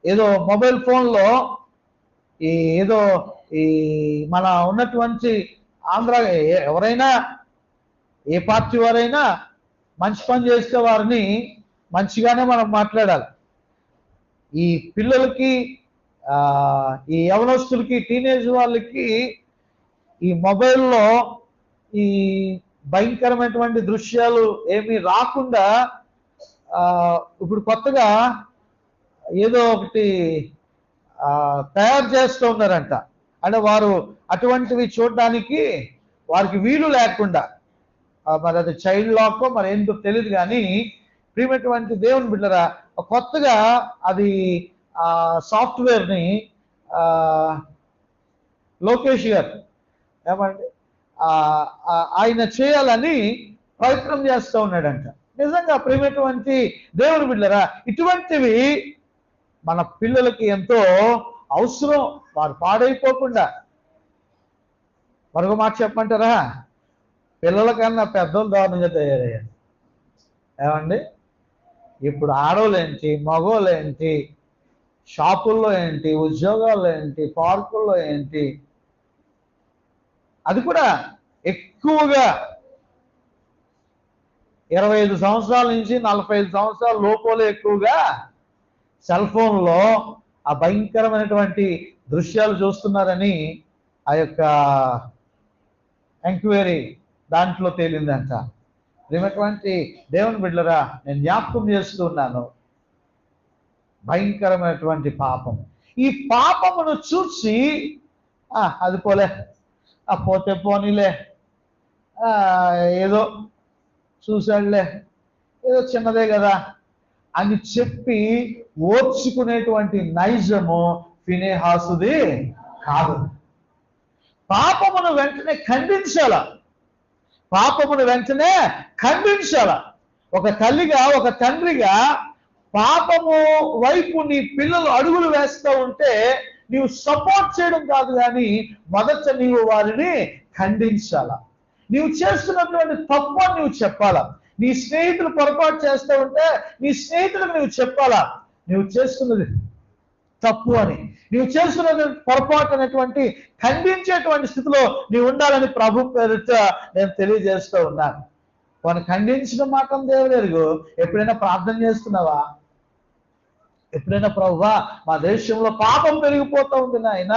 ఏదో మొబైల్ ఫోన్లో ఈ మన ఉన్నటువంటి ఆంధ్ర ఎవరైనా ఏ పార్టీ వారైనా మంచి పని చేస్తే వారిని మంచిగానే మనం మాట్లాడాలి. ఈ పిల్లలకి, ఈ యవనస్తులకి, టీనేజ్ వాళ్ళకి ఈ మొబైల్లో ఈ భయంకరమైనటువంటి దృశ్యాలు ఏమీ రాకుండా ఇప్పుడు కొత్తగా ఏదో ఒకటి తయారు చేస్తూ ఉన్నారంట. అంటే వారు అటువంటివి చూడడానికి వారికి వీలు లేకుండా, మరి అది చైల్డ్ లాక్ మరి ఏంటో తెలియదు కానీ, ప్రియమైనటువంటి దేవుని బిడ్డరా, కొత్తగా అది సాఫ్ట్వేర్ని లోకేష్ గారు ఏమండి ఆయన చేయాలని ప్రయత్నం చేస్తూ ఉన్నాడంట. నిజంగా ప్రియమైనటువంటి దేవుని బిడ్డరా, ఇటువంటివి మన పిల్లలకి ఎంతో అవసరం. వారు పాడైపోకుండా. మరొక మాట చెప్పమంటారా? పిల్లల కన్నా పెద్దోళ్ళు దారుణంగా తయారయ్యారు. ఏమండి? ఇప్పుడు ఆడోళ్ళేంటి, మగోళ్ళేంటి, షాపుల్లో ఏంటి, ఉద్యోగాల్లో ఏంటి, పార్కుల్లో ఏంటి, అది కూడా ఎక్కువగా 25 సంవత్సరాల నుంచి 45 సంవత్సరాల లోపలే ఎక్కువగా సెల్ ఫోన్లో ఆ భయంకరమైనటువంటి దృశ్యాలు చూస్తున్నారని ఆ యొక్క ఎంక్వైరీ దాంట్లో తేలిందంట. ప్రియమైనటువంటి దేవుని బిడ్డలరా, నేను జ్ఞాపకం చేస్తున్నాను, భయంకరమైనటువంటి పాపం. ఈ పాపమును చూసి అది పోలే, పోతే పోనీలే, ఏదో చూశాడులే, ఏదో చిన్నదే కదా అని చెప్పి ఓర్చుకునేటువంటి నైజము ఫినెహాసుది కాదు. పాపమును వెంటనే ఖండించాల. పాపమును వెంటనే ఖండించాల. ఒక తల్లిగా, ఒక తండ్రిగా పాపము వైపు నీ పిల్లలు అడుగులు వేస్తూ ఉంటే నీవు సపోర్ట్ చేయడం కాదు, కానీ మొదట నీవు వారిని ఖండించాల. నీవు చేస్తున్నటువంటి తప్పు అని నువ్వు చెప్పాలా. నీ స్నేహితులు పొరపాటు చేస్తూ ఉంటే నీ స్నేహితులకు నువ్వు చెప్పాలా, నువ్వు చేస్తున్నది తప్పు అని. నీవు చేస్తున్నది పొరపాటు అనేటువంటి ఖండించేటువంటి స్థితిలో నీవు ఉండాలని ప్రభు పేరిట నేను తెలియజేస్తూ ఉన్నాను. వాడిని ఖండించడం మాత్రం దేవుడు ఎరుగు. ఎప్పుడైనా ప్రార్థన చేస్తున్నావా? ఎప్పుడైనా ప్రభువా, మా దేశంలో పాపం పెరిగిపోతూ ఉంది నాయన,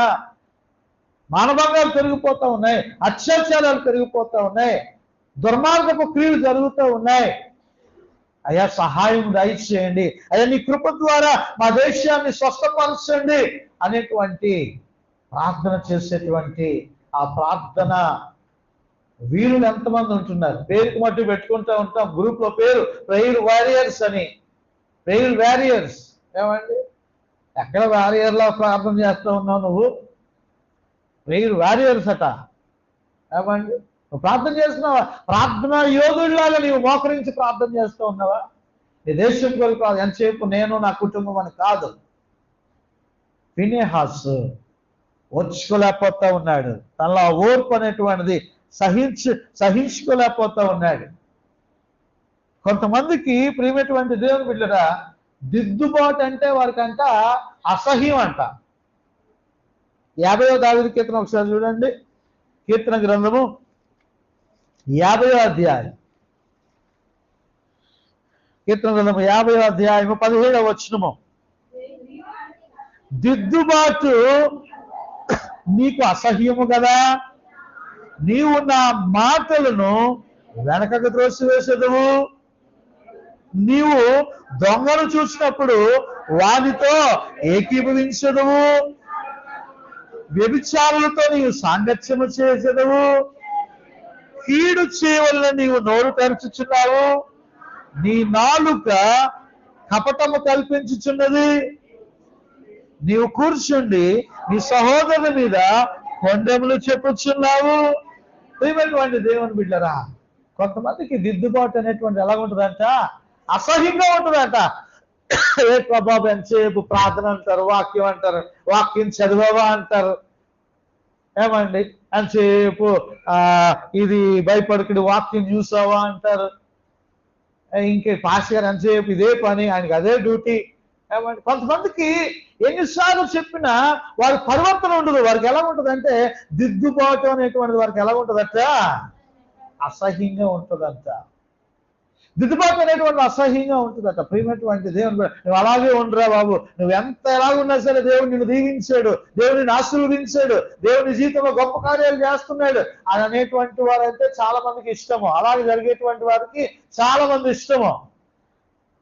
మానభంగాలు పెరిగిపోతూ ఉన్నాయి, అత్యాచారాలు పెరిగిపోతూ ఉన్నాయి, దుర్మార్గపు క్రియలు జరుగుతూ ఉన్నాయి, అయ్యా సహాయం దయచేయండి, అయ్యా నీ కృప ద్వారా మా దేశాన్ని స్వస్థపరచండి అనేటువంటి ప్రార్థన చేసేటువంటి ఆ ప్రార్థన వీరులు ఎంతమంది ఉంటున్నారు? పేరుకి మట్టు పెట్టుకుంటూ ఉంటాం గ్రూప్లో పేరు ప్రేయర్ వారియర్స్ అని. ప్రేయర్ వారియర్స్ ఏమండి? ఎక్కడ వారియర్లా ప్రార్థన చేస్తూ ఉన్నావు నువ్వు? ప్రేయర్ వారియర్స్ అట. ఏమండి? నువ్వు ప్రార్థన చేస్తున్నావా? ప్రార్థనా యోధుడిలాగా నీవు మోకరించి ప్రార్థన చేస్తూ ఉన్నావా? నీ దేశం కొరకు కాదు, ఎంతసేపు నేను నా కుటుంబం అని కాదు. ఫినెహాస్ ఓర్చుకోలేకపోతా ఉన్నాడు. తనలో ఓర్పు అనేటువంటిది సహించుకోలేకపోతా ఉన్నాడు. కొంతమందికి ప్రియమైనటువంటి దేవుని బిడ్డరా, దిద్దుబాటు అంటే వారికంట అసహ్యం అంట. 50వ దావీదు కీర్తన ఒకసారి చూడండి. కీర్తన గ్రంథము 50వ అధ్యాయం, కీర్తన గ్రంథము 50వ అధ్యాయము 17వ వచనము. దిద్దుబాటు నీకు అసహ్యము కదా, నీవు నా మాటలను వెనకకు త్రోసివేసెదవు. నీవు దొంగను చూసినప్పుడు వానితో ఏకీభవించదవు, వ్యభిచారులతో నీవు సాంగత్యము చేసెదవు. కీడు చేయవలన నీవు నోరు తెరచుచున్నావు, నీ నాలుక కపటము కల్పించుచున్నది. నీవు కూర్చుండి నీ సహోదరుల మీద కొండెములు చెప్పుచున్నావు. ప్రియమైనటువంటి దేవుని బిడ్డరా, కొంతమందికి దిద్దుబాటు అనేటువంటి ఎలా ఉంటుందంట, అసహ్యంగా ఉంటుందంట. ఏ ప్రభావం ఎంతసేపు ప్రార్థన అంటారు, వాక్యం అంటారు, వాక్యం చదివావా అంటారు. ఏమండి ఎంతసేపు ఇది భయపడుకుడు వాక్యం చూసావా అంటారు. ఇంకే పాస్ గారు ఎంతసేపు ఇదే పని, ఆయనకి అదే డ్యూటీ. ఏమండి కొంతమందికి ఎన్నిసార్లు చెప్పినా వారి పరివర్తన ఉండదు. వారికి ఎలా ఉంటుందంటే దిద్దుబాటు అనేటువంటిది వారికి ఎలా ఉంటుందంట, అసహ్యంగా ఉంటుందంట. దిద్దుబాటు అనేటువంటి అసహ్యంగా ఉంటుందట. ప్రియమైనటువంటి దేవుని, నువ్వు అలాగే ఉండరా బాబు, నువ్వు ఎంత ఎలాగున్నా సరే దేవుడు నిన్ను దీవించాడు, దేవుడిని ఆశీర్వదించాడు, దేవుని జీవితంలో గొప్ప కార్యాలు చేస్తున్నాడు అని అనేటువంటి వారైతే చాలా మందికి ఇష్టము. అలాగే జరిగేటువంటి వారికి చాలా మంది ఇష్టము.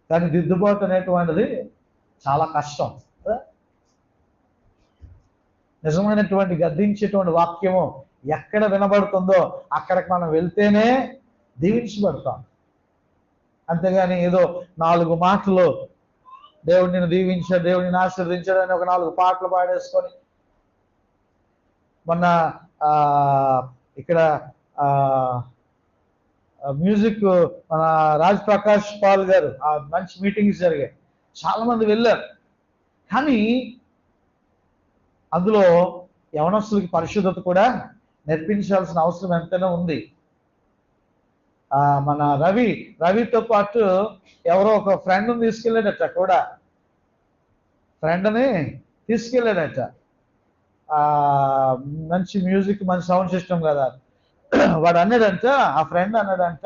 కానీ దిద్దుబాటు అనేటువంటిది చాలా కష్టం. నిజమైనటువంటి గద్దించేటువంటి వాక్యము ఎక్కడ వినబడుతుందో అక్కడికి మనం వెళ్తేనే దీవించబడతాం. అంతేగాని ఏదో 4 మాటలు దేవుడు నిన్ను దీవించాడు, దేవుడిని ఆశీర్వదించాడు అని ఒక 4 పాటలు పాడేసుకొని, మొన్న ఇక్కడ మ్యూజిక్ మన రాజ్ ప్రకాష్ పాల్ గారు మంచి మీటింగ్స్ జరిగాయి, చాలా మంది వెళ్ళారు. కానీ అందులో యవనస్తులకి పరిశుద్ధత కూడా నేర్పించాల్సిన అవసరం ఎంతైనా ఉంది. మన రవితో పాటు ఎవరో ఒక ఫ్రెండ్ని తీసుకెళ్ళాడట, కూడా ఫ్రెండ్ని తీసుకెళ్ళాడట. మంచి మ్యూజిక్, మంచి సౌండ్ సిస్టమ్ కదా. వాడు అన్నాడంట, ఆ ఫ్రెండ్ అన్నాడంట,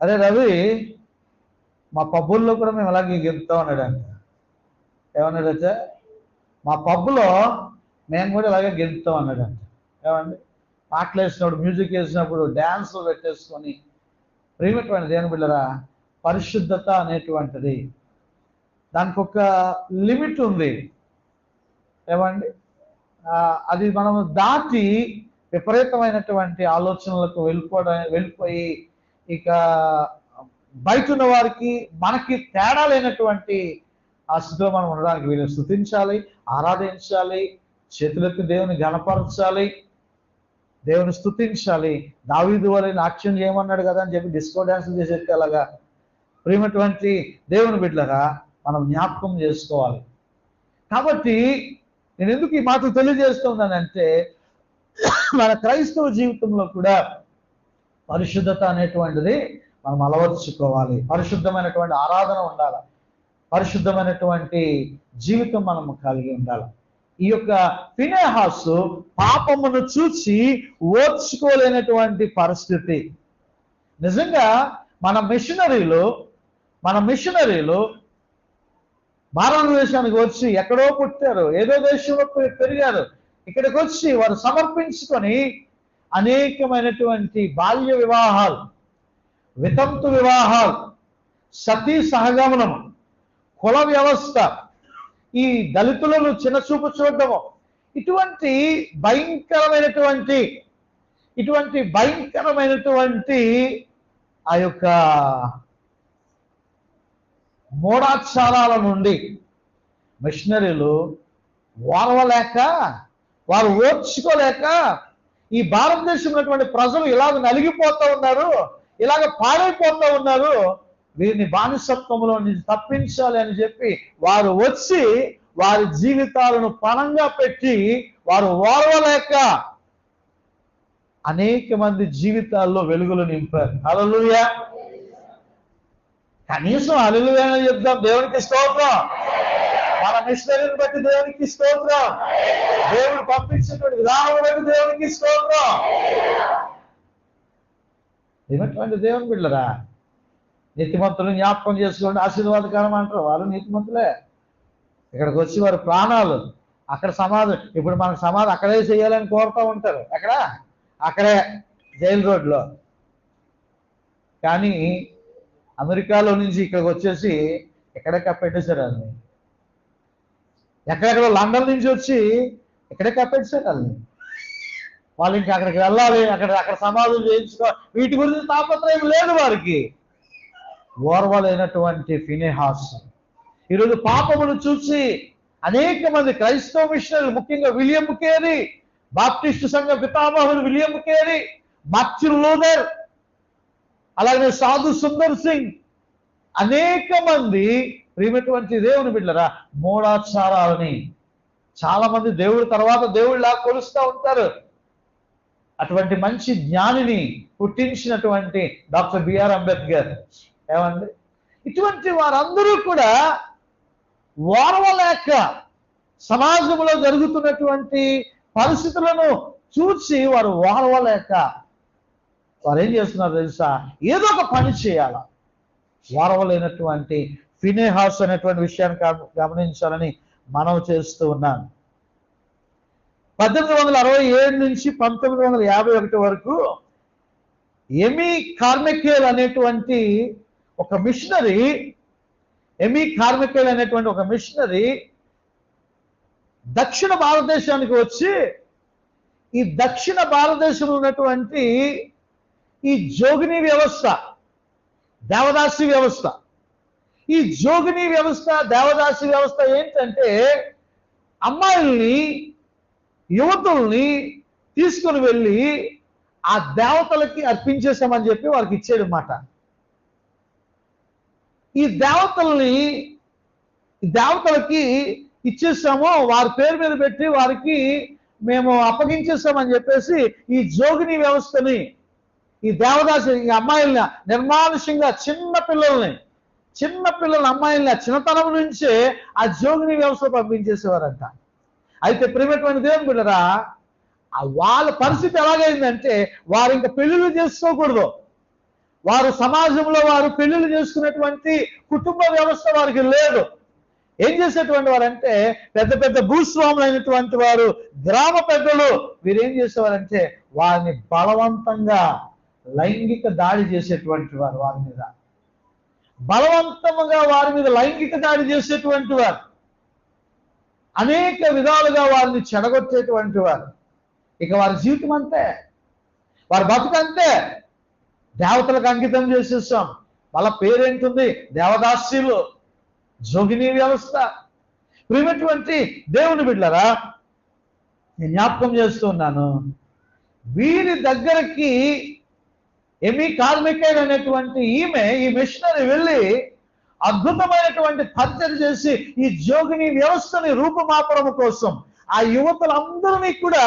అరే రవి, మా పబ్బుల్లో కూడా మేము అలాగే గెలుపుతాం అన్నాడంట. ఏమన్నాడట, మా పబ్బులో మేము కూడా ఇలాగే గెలుపుతాం అన్నాడంట. ఏమండి పాటలు వేసినప్పుడు, మ్యూజిక్ వేసినప్పుడు డ్యాన్స్లు పెట్టేసుకొని. ప్రియమైనటువంటి దేవుని బిడ్డరా, పరిశుద్ధత అనేటువంటిది దానికి ఒక లిమిట్ ఉంది. ఏమండి అది మనం దాటి విపరీతమైనటువంటి ఆలోచనలకు వెళ్ళిపోయి ఇక బయట ఉన్న వారికి మనకి తేడా లేనటువంటి ఆ స్థితిలో మనం ఉండడానికి వీళ్ళు స్తుతించాలి, ఆరాధించాలి, చేతులెత్తి దేవుని గణపరచాలి, దేవుని స్తుతించాలి. దావీదు వలె నాట్యం చేయమన్నాడు కదా అని చెప్పి డిస్కో డ్యాన్సులు చేసేస్తే అలాగా. ప్రియమైనటువంటి దేవుని బిడ్డగా మనం జ్ఞాపకం చేసుకోవాలి. కాబట్టి నేను ఎందుకు ఈ మాట తెలియజేస్తున్నానంటే, మన క్రైస్తవ జీవితంలో కూడా పరిశుద్ధత అనేటువంటిది మనం అలవర్చుకోవాలి. పరిశుద్ధమైనటువంటి ఆరాధన ఉండాలి, పరిశుద్ధమైనటువంటి జీవితం మనం కలిగి ఉండాలి. ఈ యొక్క ఫినెహాసు పాపమును చూసి ఓర్చుకోలేనటువంటి పరిస్థితి. నిజంగా మన మిషనరీలు భారతదేశానికి వచ్చి ఎక్కడో పుట్టారు, ఏదో దేశంలో పెరిగారు, ఇక్కడికి వచ్చి వారు సమర్పించుకొని అనేకమైనటువంటి బాల్య వివాహాలు, వితంతు వివాహాలు, సతీ సహగమనము, కుల వ్యవస్థ, ఈ దళితులను చిన్నచూపు చూడటము, ఇటువంటి భయంకరమైనటువంటి ఆ యొక్క మూఢాచారాల నుండి మిషనరీలు ఓర్వలేక, వారు ఓర్చుకోలేక ఈ భారతదేశంలో ఉన్నటువంటి ప్రజలు ఇలాగ నలిగిపోతూ ఉన్నారు, ఇలాగ పాడైపోతూ ఉన్నారు, వీరిని బానిసత్వంలో నుంచి తప్పించాలి అని చెప్పి వారు వచ్చి వారి జీవితాలను పణంగా పెట్టి వారు ఓర్వలేక అనేక మంది జీవితాల్లో వెలుగులు నింపారు. హల్లెలూయా. కనీసం హల్లెలూయా అని చెప్దాం, దేవునికి స్తోత్రం. మన మిషనరీని బట్టి దేవునికి స్తోత్రం. దేవుడు పంపించినటువంటి విధానం బట్టి దేవునికి స్తోత్రం. ఏమిటంటే దేవుని బిడ్డరా, నీతిమంతులను జ్ఞాపకం చేసుకోండి ఆశీర్వాదకరం అంటారు. వారు నీతిమంతులే. ఇక్కడికి వచ్చి వారి ప్రాణాలు అక్కడ సమాధి, ఇప్పుడు మనకు సమాధి అక్కడే చేయాలని కోరుతూ ఉంటారు. అక్కడే జైలు రోడ్లో. కానీ అమెరికాలో నుంచి ఇక్కడికి వచ్చేసి ఇక్కడే కప్పెట్టేశారు వాళ్ళని. ఎక్కడెక్కడో లండన్ నుంచి వచ్చి ఇక్కడే కప్పెట్టేశారు వాళ్ళని. వాళ్ళు ఇంకా అక్కడికి వెళ్ళాలి, అక్కడ సమాధులు చేయించుకో, వీటి గురించి తాపత్రయం లేదు వారికి. ఓర్వలైనటువంటి ఫినెహాస్ ఈరోజు పాపమును చూసి అనేక మంది క్రైస్తవ మిషనరీలు, ముఖ్యంగా విలియం కేరీ, బాప్టిస్టు సంఘ పితామహుడు విలియం కేరీ, మార్టిన్ లూథర్, అలాగే సాధు సుందర్ సింగ్, అనేక మంది ప్రియమైనటువంటి దేవుని బిడ్డరా మూఢాచారాలని చాలా మంది దేవుడి తర్వాత దేవుడిలా కొలుస్తూ ఉంటారు. అటువంటి మంచి జ్ఞానిని పుట్టించినటువంటి డాక్టర్ బిఆర్ అంబేద్కర్ ఏమండి, ఇటువంటి వారందరూ కూడా ఓర్వలేక సమాజంలో జరుగుతున్నటువంటి పరిస్థితులను చూసి వారు ఓర్వలేక వారు ఏం చేస్తున్నారు తెలుసా, ఏదో ఒక పని చేయాల. ఓర్వలేనటువంటి ఫినెహాస్ అనేటువంటి విషయాన్ని గమనించాలని మనం చేస్తూ ఉన్నాను. 1867 నుంచి 1951 వరకు ఎమీ కార్మికేల్ అనేటువంటి ఒక మిషనరీ దక్షిణ భారతదేశానికి వచ్చి ఈ దక్షిణ భారతదేశంలో ఉన్నటువంటి ఈ జోగిని వ్యవస్థ, దేవదాసి వ్యవస్థ, ఈ జోగిని వ్యవస్థ, దేవదాసి వ్యవస్థ ఏంటంటే అమ్మాయిల్ని, యువతుల్ని తీసుకుని వెళ్ళి ఆ దేవతలకి అర్పించేసామని చెప్పి వారికి ఇచ్చేది మాట. ఈ దేవతలకి ఇచ్చేసాము, వారి పేరు మీద పెట్టి వారికి మేము అప్పగించేసామని చెప్పేసి ఈ జోగిని వ్యవస్థని, ఈ దేవదాసి ఈ అమ్మాయిల్ని నిర్మానుష్యంగా చిన్న పిల్లల్ని అమ్మాయిల్ని చిన్నతనం నుంచే ఆ జోగిని వ్యవస్థ పంపించేసేవారంట. అయితే ప్రియమైనటువంటి దేవుని బిడ్డరా, వాళ్ళ పరిస్థితి ఎలాగైందంటే వారు ఇంకా పెళ్లిళ్ళు చేసుకోకూడదు. వారు సమాజంలో వారు పెళ్లిళ్ళు చేసుకునేటువంటి కుటుంబ వ్యవస్థ వారికి లేదు. ఏం చేసేటువంటి వారంటే పెద్ద పెద్ద భూస్వాములు అయినటువంటి వారు, గ్రామ పెద్దలు, వీరు ఏం చేసేవారంటే వారిని బలవంతంగా లైంగిక దాడి చేసేటువంటి వారు, వారి మీద బలవంతంగా లైంగిక దాడి చేసేటువంటి వారు, అనేక విధాలుగా వారిని చెడగొట్టేటువంటి వారు. ఇక వారి జీవితం అంతే, వారి బతుకంతే. దేవతలకు అంకితం చేసేసాం, వాళ్ళ పేరేంటుంది, దేవదాస్యులు, జోగిని వ్యవస్థ. ప్రియమైనటువంటి దేవుని బిడ్డలారా, నేను జ్ఞాపకం చేస్తున్నాను, వీరి దగ్గరికి ఎమీ కార్మికేల్ అనేటువంటి ఈ మిషనరీ వెళ్ళి అద్భుతమైనటువంటి పరిచయం చేసి ఈ జోగిని వ్యవస్థని రూపుమాపడం కోసం ఆ యువతులందరినీ కూడా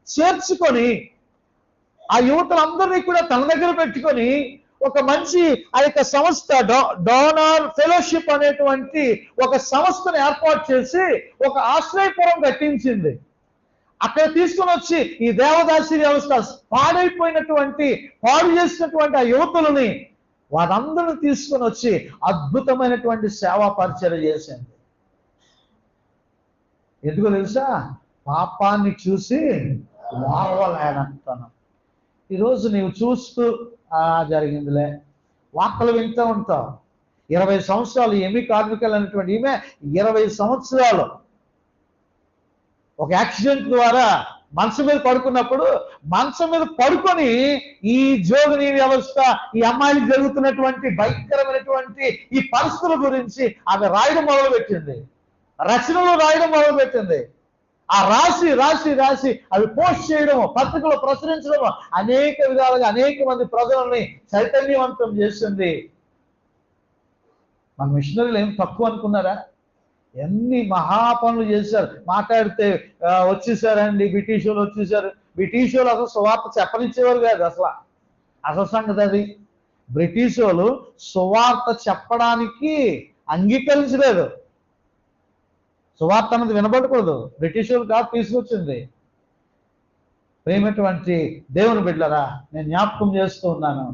చేర్చుకొని, ఆ యువతులందరినీ కూడా తన దగ్గర పెట్టుకొని ఒక మంచి ఆ యొక్క సంస్థ డోనర్ ఫెలోషిప్ అనేటువంటి ఒక సంస్థను ఏర్పాటు చేసి ఒక ఆశ్రయపురం కట్టించింది. అక్కడ తీసుకొని వచ్చి ఈ దేవదాసి వ్యవస్థ పాడు చేసినటువంటి ఆ యువతులని వారందరిని తీసుకొని వచ్చి అద్భుతమైనటువంటి సేవా పరిచయం చేసింది. ఎందుకో తెలుసా, పాపాన్ని చూసి వారవలేనంటాను. ఈరోజు నీవు చూస్తూ జరిగిందిలే, వార్తలు వింటూ ఉంటావు. 20 సంవత్సరాలు ఎమీ కార్మికల్ అనేటువంటి ఈమె 20 సంవత్సరాలు ఒక యాక్సిడెంట్ ద్వారా మంచం మీద పడుకొని ఈ జోగిని వ్యవస్థ, ఈ అమ్మాయికి జరుగుతున్నటువంటి భయంకరమైనటువంటి ఈ పరిస్థితుల గురించి ఆమె రాయడం మొదలుపెట్టింది, రచనలు రాయడం మొదలుపెట్టింది. ఆ రాసి అవి పోస్ట్ చేయడం, పత్రికలో ప్రచురించడం, అనేక విధాలుగా అనేక మంది ప్రజలని చైతన్యవంతం చేసింది. మన మిషనరీలు ఏం తక్కువ అనుకున్నారా? ఎన్ని మహాపనులు చేశారు. మాట్లాడితే వచ్చేసారండి బ్రిటిష్ వాళ్ళు వచ్చేసారు. బ్రిటిష్ వాళ్ళు అసలు సువార్త చెప్పనిచ్చేవారు కాదు. అసలు సంగతి అది. బ్రిటిష్ వాళ్ళు సువార్త చెప్పడానికి అంగీకరించలేదు. సువార్త అన్నది వినబడకూడదు. బ్రిటిష్ వాళ్ళు కాదు తీసుకొచ్చింది. ప్రేమటువంటి దేవుని బిడ్డలారా, నేను జ్ఞాపకం చేస్తూ ఉన్నాను.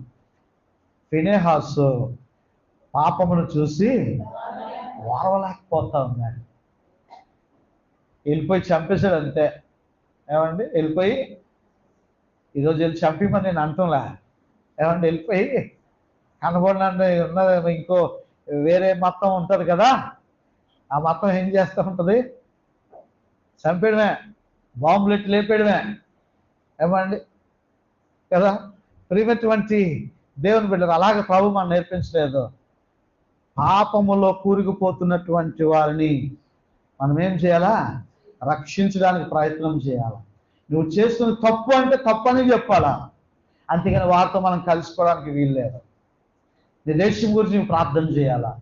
ఫినెహాసు పాపమును చూసి ఓర్వలేకపోతా ఉన్నాడు. వెళ్ళిపోయి చంపేశాడు అంతే. ఏమండి, వెళ్ళిపోయి ఈరోజు వెళ్ళి చంపిమని నేను అంటున్నా. ఏమండి, వెళ్ళిపోయి కనబడినండి ఉన్నది. ఇంకో వేరే మతం ఉంటుంది కదా, ఆ మతం ఏం చేస్తూ ఉంటుంది? చంపేయడమే, బాంబులెట్టి లేపేయడమే. ఏమండి కదా. ప్రియమైనటువంటి దేవుని బిడ్డలు, అలాగే ప్రభు మనం నేర్పించలేదు. పాపములో కూరుకుపోతున్నటువంటి వారిని మనం ఏం చేయాలా? రక్షించడానికి ప్రయత్నం చేయాలి. నువ్వు చేస్తున్న తప్పు అంటే తప్పు అని చెప్పాలా, అంతేగాని వారితో మనం కలిసిపోవడానికి వీల్లేదు. నీ దేశం గురించి నువ్వు ప్రార్థన చేయాలా,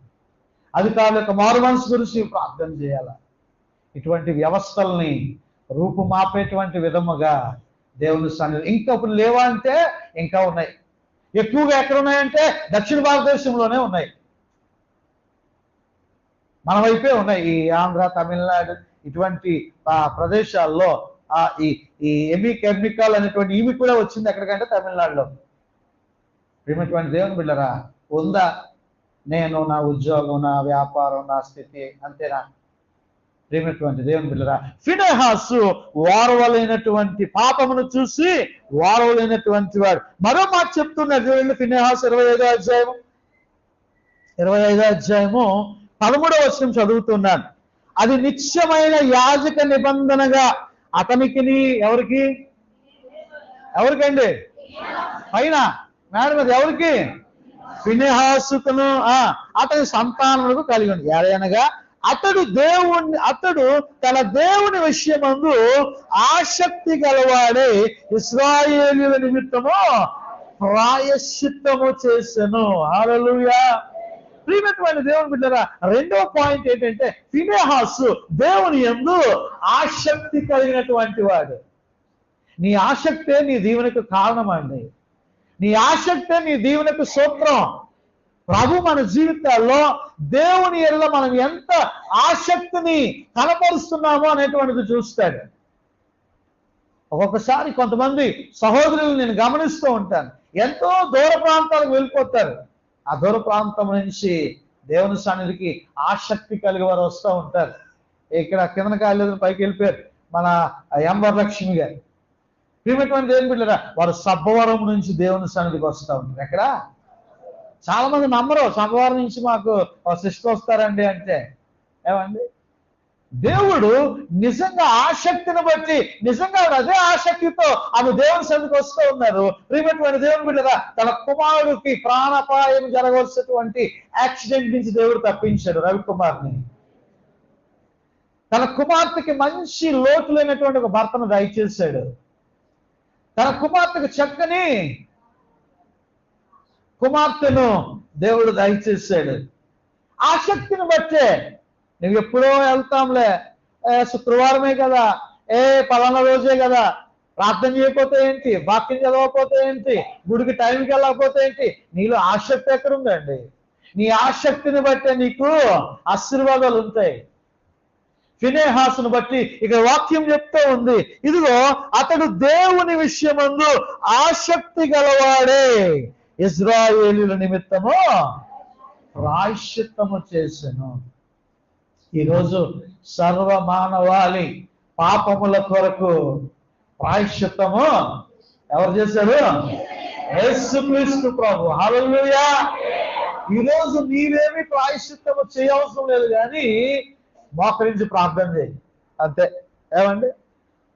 అధికారుల యొక్క మారు మనసు గురించి నువ్వు ప్రార్థన చేయాలా. ఇటువంటి వ్యవస్థల్ని రూపుమాపేటువంటి విధముగా దేవుని సన్నిధి ఇంకా ఇప్పుడు లేవా అంటే ఇంకా ఉన్నాయి. ఎక్కువగా ఎక్కడ ఉన్నాయంటే దక్షిణ భారతదేశంలోనే ఉన్నాయి. మన వైపే ఉన్నాయి. ఈ ఆంధ్ర, తమిళనాడు ఇటువంటి ప్రదేశాల్లో ఈ కెమికల్ అనేటువంటి ఇవి కూడా వచ్చింది. ఎక్కడికంటే తమిళనాడులో. ప్రియమైనటువంటి దేవుని బిడ్డరా, ఉందా? నేను, నా ఉద్యోగం, నా వ్యాపారం, నా స్థితి అంతేనా? ప్రియమైనటువంటి దేవుని బిడ్డరా, ఫినెహాసు ఓర్వలేనటువంటి పాపమును చూసి ఓర్వలేనటువంటి వాడు. మరో మాట చెప్తున్నాడు చూడండి. ఫినెహాసు 25వ అధ్యాయము 13వ వచనం చదువుతున్నాను. అది నిత్యమైన యాజక నిబంధనగా అతనికి, ఎవరికండి? పైన మేడం, అది ఎవరికి? ఫినెహాసుకును అతని సంతానములకు కలిగి ఉంది. ఏదైనగా అతడు తన దేవుని విషయమందు ఆసక్తి గలవాడే ఇశ్రాయేలీయుల నిమిత్తము ప్రాయశ్చిత్తము చేసెను. హల్లెలూయా. ప్రియమైనటువంటి దేవుని బిడ్డలారా, రెండవ పాయింట్ ఏంటంటే ఫినెహాసు దేవుని యందు ఆసక్తి కలిగినటువంటి వాడు. నీ ఆసక్తే నీ దీవెనకు కారణం అండి. నీ ఆసక్తే నీ దీవెనకు సూత్రం. ప్రభు మన జీవితాల్లో దేవుని ఎడల మనం ఎంత ఆసక్తిని కనపరుస్తున్నామో అనేటువంటిది చూస్తాడు. ఒక్కొక్కసారి కొంతమంది సహోదరులు నేను గమనిస్తూ ఉంటాను, ఎంతో దూర ప్రాంతాలకు వెళ్ళిపోతారు. ఆ దూర ప్రాంతం నుంచి దేవుని సన్నిధికి ఆసక్తి కలిగి వారు వస్తూ ఉంటారు. ఇక్కడ కింద కాలేదు, పైకి వెళ్ళిపోయారు మన ఎంబరలక్ష్మి గారు. ప్రియమైనటువంటి దేవుని బిడ్డలారా, వారు సబ్బవరం నుంచి దేవుని సన్నిధికి వస్తూ ఉంటారు. ఎక్కడ చాలా మంది నమ్మరు, సబ్బవరం నుంచి మాకు సిస్టర్ వస్తారండి అంటే. ఏమండి, దేవుడు నిజంగా ఆసక్తిని బట్టి నిజంగా అదే ఆసక్తితో ఆమె దేవుని సన్నిధికి వస్తూ ఉన్నారు. ప్రియమైనటువంటి దేవుని బిడ్డగా తన కుమారుడికి ప్రాణాపాయం జరగవలసినటువంటి యాక్సిడెంట్ నుంచి దేవుడు తప్పించాడు రవికుమార్ని. తన కుమార్తెకి మంచి లోటు లేనటువంటి ఒక భర్తను దయచేశాడు. తన కుమార్తెకు చక్కని కుమార్తెను దేవుడు దయచేశాడు. ఆసక్తిని బట్టే నువ్వు ఎప్పుడో వెళ్తాంలే, శుక్రవారమే కదా, పలానా రోజే కదా, ప్రార్థన చేయకపోతే ఏంటి, వాక్యం చదవకపోతే ఏంటి, గుడికి టైంకి వెళ్ళకపోతే ఏంటి? నీలో ఆసక్తి ఎక్కడుందండి? నీ ఆసక్తిని బట్టే నీకు ఆశీర్వాదాలు ఉంటాయి. ఫినెహాసును బట్టి ఇక్కడ వాక్యం చెప్తూ ఉంది, ఇదిగో అతడు దేవుని విషయమందు ఆసక్తి గలవాడే ఇశ్రాయేలీయుల నిమిత్తము ప్రాయశ్చిత్తము చేసెను. ఈరోజు సర్వ మానవాళి పాపముల కొరకు ప్రాయశ్చిత్తము ఎవరు చేశారు? యేసుక్రీస్తు ప్రభు. హల్లెలూయా. ఈరోజు నీవేమి ప్రాయశ్చిత్తము చేయవసరం లేదు, కానీ మోకరించి ప్రార్థన చేయి అంతే. ఏమండి,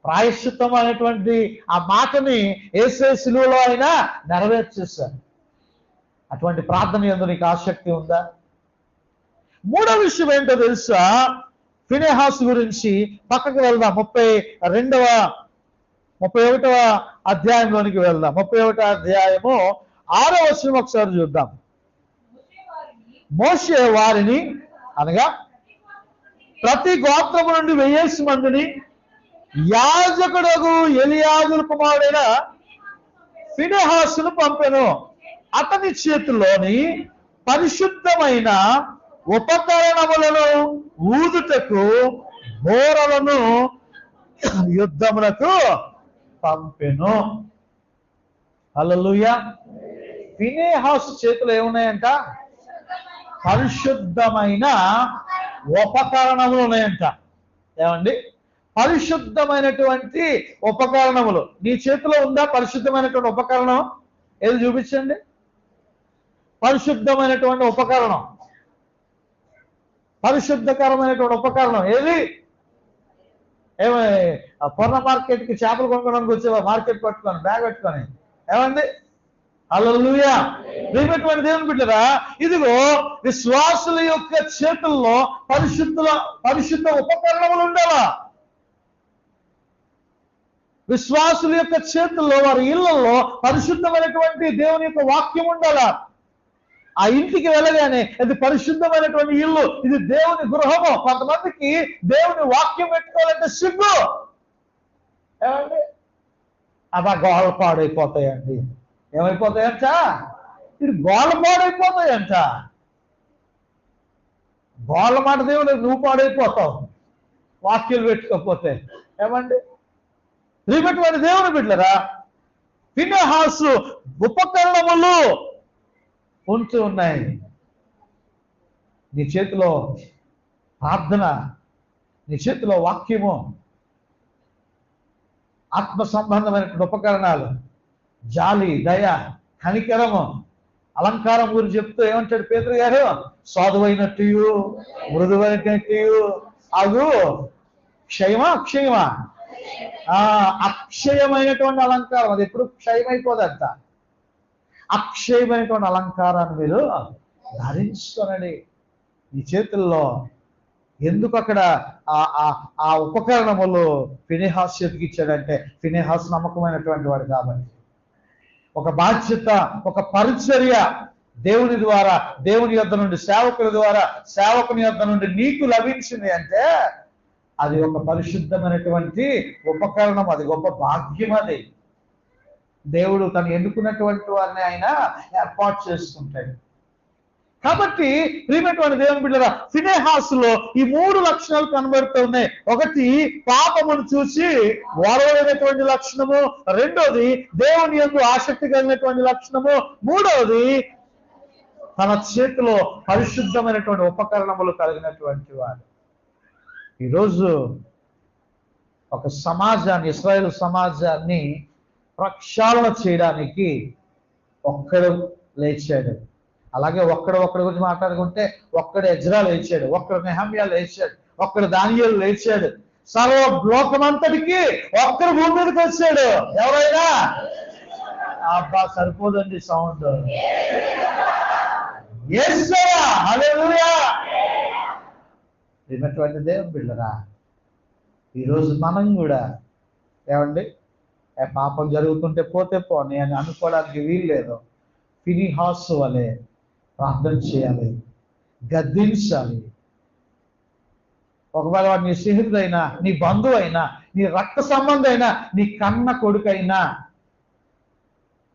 ప్రాయశ్చిత్తం అనేటువంటి ఆ మాటని యేసు శిలువలో అయినా నెరవేర్చేశారు. అటువంటి ప్రార్థన యందు నీకు ఆసక్తి ఉందా? మూడో విషయం ఏంటో తెలుసా? ఫినెహాసు గురించి పక్కకి వెళ్దాం. 31వ అధ్యాయంలోనికి వెళ్దాం. 31వ అధ్యాయము 6వ వచనం ఒకసారి చూద్దాం. మోషే వారిని అనగా ప్రతి గోత్రము నుండి 1000 మందిని యాజకుడగు ఎలియాజరు కుమారుడైన ఫినెహాసును పంపెను. అతని చేతిలోని పరిశుద్ధమైన ఉపకరణములను ఊదుటకు హోరలను యుద్ధములకు పంపెను. హల్లెలూయా. ఫినెహాసు చేతులు ఏమున్నాయంట? పరిశుద్ధమైన ఉపకరణములు ఉన్నాయంట. ఏమండి? పరిశుద్ధమైనటువంటి ఉపకరణములు. నీ చేతిలో ఉందా పరిశుద్ధమైనటువంటి ఉపకరణం? ఏది చూపించండి. పరిశుద్ధమైనటువంటి ఉపకరణం, పరిశుద్ధకరమైనటువంటి ఉపకరణం ఏది? ఏమై పొర్ణ మార్కెట్కి చేపలు కొనుక్కోవడానికి వచ్చేవా? మార్కెట్ పట్టుకొని బ్యాగ్ పెట్టుకొని. ఏమండి? హల్లెలూయా. ప్రియమైనటువంటి దేవుని బిడ్డరా, ఇదిగో విశ్వాసుల యొక్క చేతుల్లో పరిశుద్ధ ఉపకరణములు ఉండాలా. విశ్వాసుల యొక్క చేతుల్లో, వారి ఇళ్లలో పరిశుద్ధమైనటువంటి దేవుని యొక్క వాక్యం ఉండాలా. ఆ ఇంటికి వెళ్ళగానే అది పరిశుద్ధమైనటువంటి ఇల్లు, ఇది దేవుని గృహము. కొంతమందికి దేవుని వాక్యం పెట్టుకోవాలంటే సిగ్గు. ఏమండి? అలా గోడలు పాడైపోతాయండి. ఏమైపోతాయంట? ఇది గోడలు పాడైపోతాయంట. గోడల మాట దేవుడు, నువ్వు పాడైపోతావు వాక్యాలు పెట్టుకోకపోతే. ఏమండి? ప్రియమైనటువంటి దేవుని బిడ్డలారా, ఫినెహాసు ఉపకరణములు ఉంటూ ఉన్నాయి. నీ చేతిలో ప్రార్థన, నీ చేతిలో వాక్యము, ఆత్మ సంబంధమైనటువంటి ఉపకరణాలు, జాలి, దయ, కనికరము, అలంకారం గురించి చెప్తూ ఏమంటాడు పేతురు గారు? సాధువైనట్టు, మృదువైనట్టు, అగు క్షయమా అక్షయమా? అక్షయమైనటువంటి అలంకారం. అది ఎప్పుడు క్షయమైపోదంట. అక్షయమైనటువంటి అలంకారాన్ని మీరు ధరించుకోనండి ఈ చేతుల్లో. ఎందుకు అక్కడ ఆ ఉపకరణములు ఫినెహాసు చేతికి ఇచ్చాడంటే, ఫినెహాసు నమ్మకమైనటువంటి వాడు కాబట్టి. ఒక బాధ్యత, ఒక పరిచర్య దేవుని ద్వారా, దేవుని యొద్ద నుండి, సేవకుల ద్వారా, సేవకుని యొద్ద నుండి నీకు లభించింది అంటే అది ఒక పరిశుద్ధమైనటువంటి ఉపకరణం. అది గొప్ప భాగ్యం. అది దేవుడు తను ఎన్నుకున్నటువంటి వారిని ఆయన ఏర్పాటు చేసుకుంటాడు. కాబట్టి ప్రియమైనటువంటి దేవుని బిడ్డలారా, ఫినెహాసులో ఈ 3 లక్షణాలు కనబడుతూ ఉన్నాయి. ఒకటి, పాపమును చూసి ఓర్వలేనటువంటి లక్షణము. రెండోది, దేవుని యందు ఆసక్తి కలిగినటువంటి లక్షణము. మూడవది, తన చేతిలో పరిశుద్ధమైనటువంటి ఉపకరణములు కలిగినటువంటి వాడు. ఈరోజు ఒక సమాజాన్ని, ఇశ్రాయేలు సమాజాన్ని ప్రక్షాళన చేయడానికి ఒక్కడు లేచాడు. అలాగే ఒక్కడి గురించి మాట్లాడుకుంటే, ఒక్కడు ఎజ్రా లేచాడు, ఒక్కడు నెహమ్యా లేచాడు, ఒక్కడు దానియేలు లేచాడు. సర్వ లోకమంతటికి ఒక్కడు భూమి మీదకి వచ్చాడు. ఎవరైనా? అబ్బా సరిపోదండి సౌండ్. యేసయ్య. హల్లెలూయా. ఇన్నటువంటి దేవుని బిడ్డరా, ఈరోజు మనం కూడా ఏమండి, పాపం జరుగుతుంటే పోతే పోనీ అని అనుకోవడానికి వీల్లేదు. ఫినెహాసు వలె ప్రార్థన చేయాలి, గద్దించాలి. ఒకవేళ వాడు నీ స్నేహితుడైనా, నీ బంధువు అయినా, నీ రక్త సంబంధం అయినా, నీ కన్న కొడుకైనా,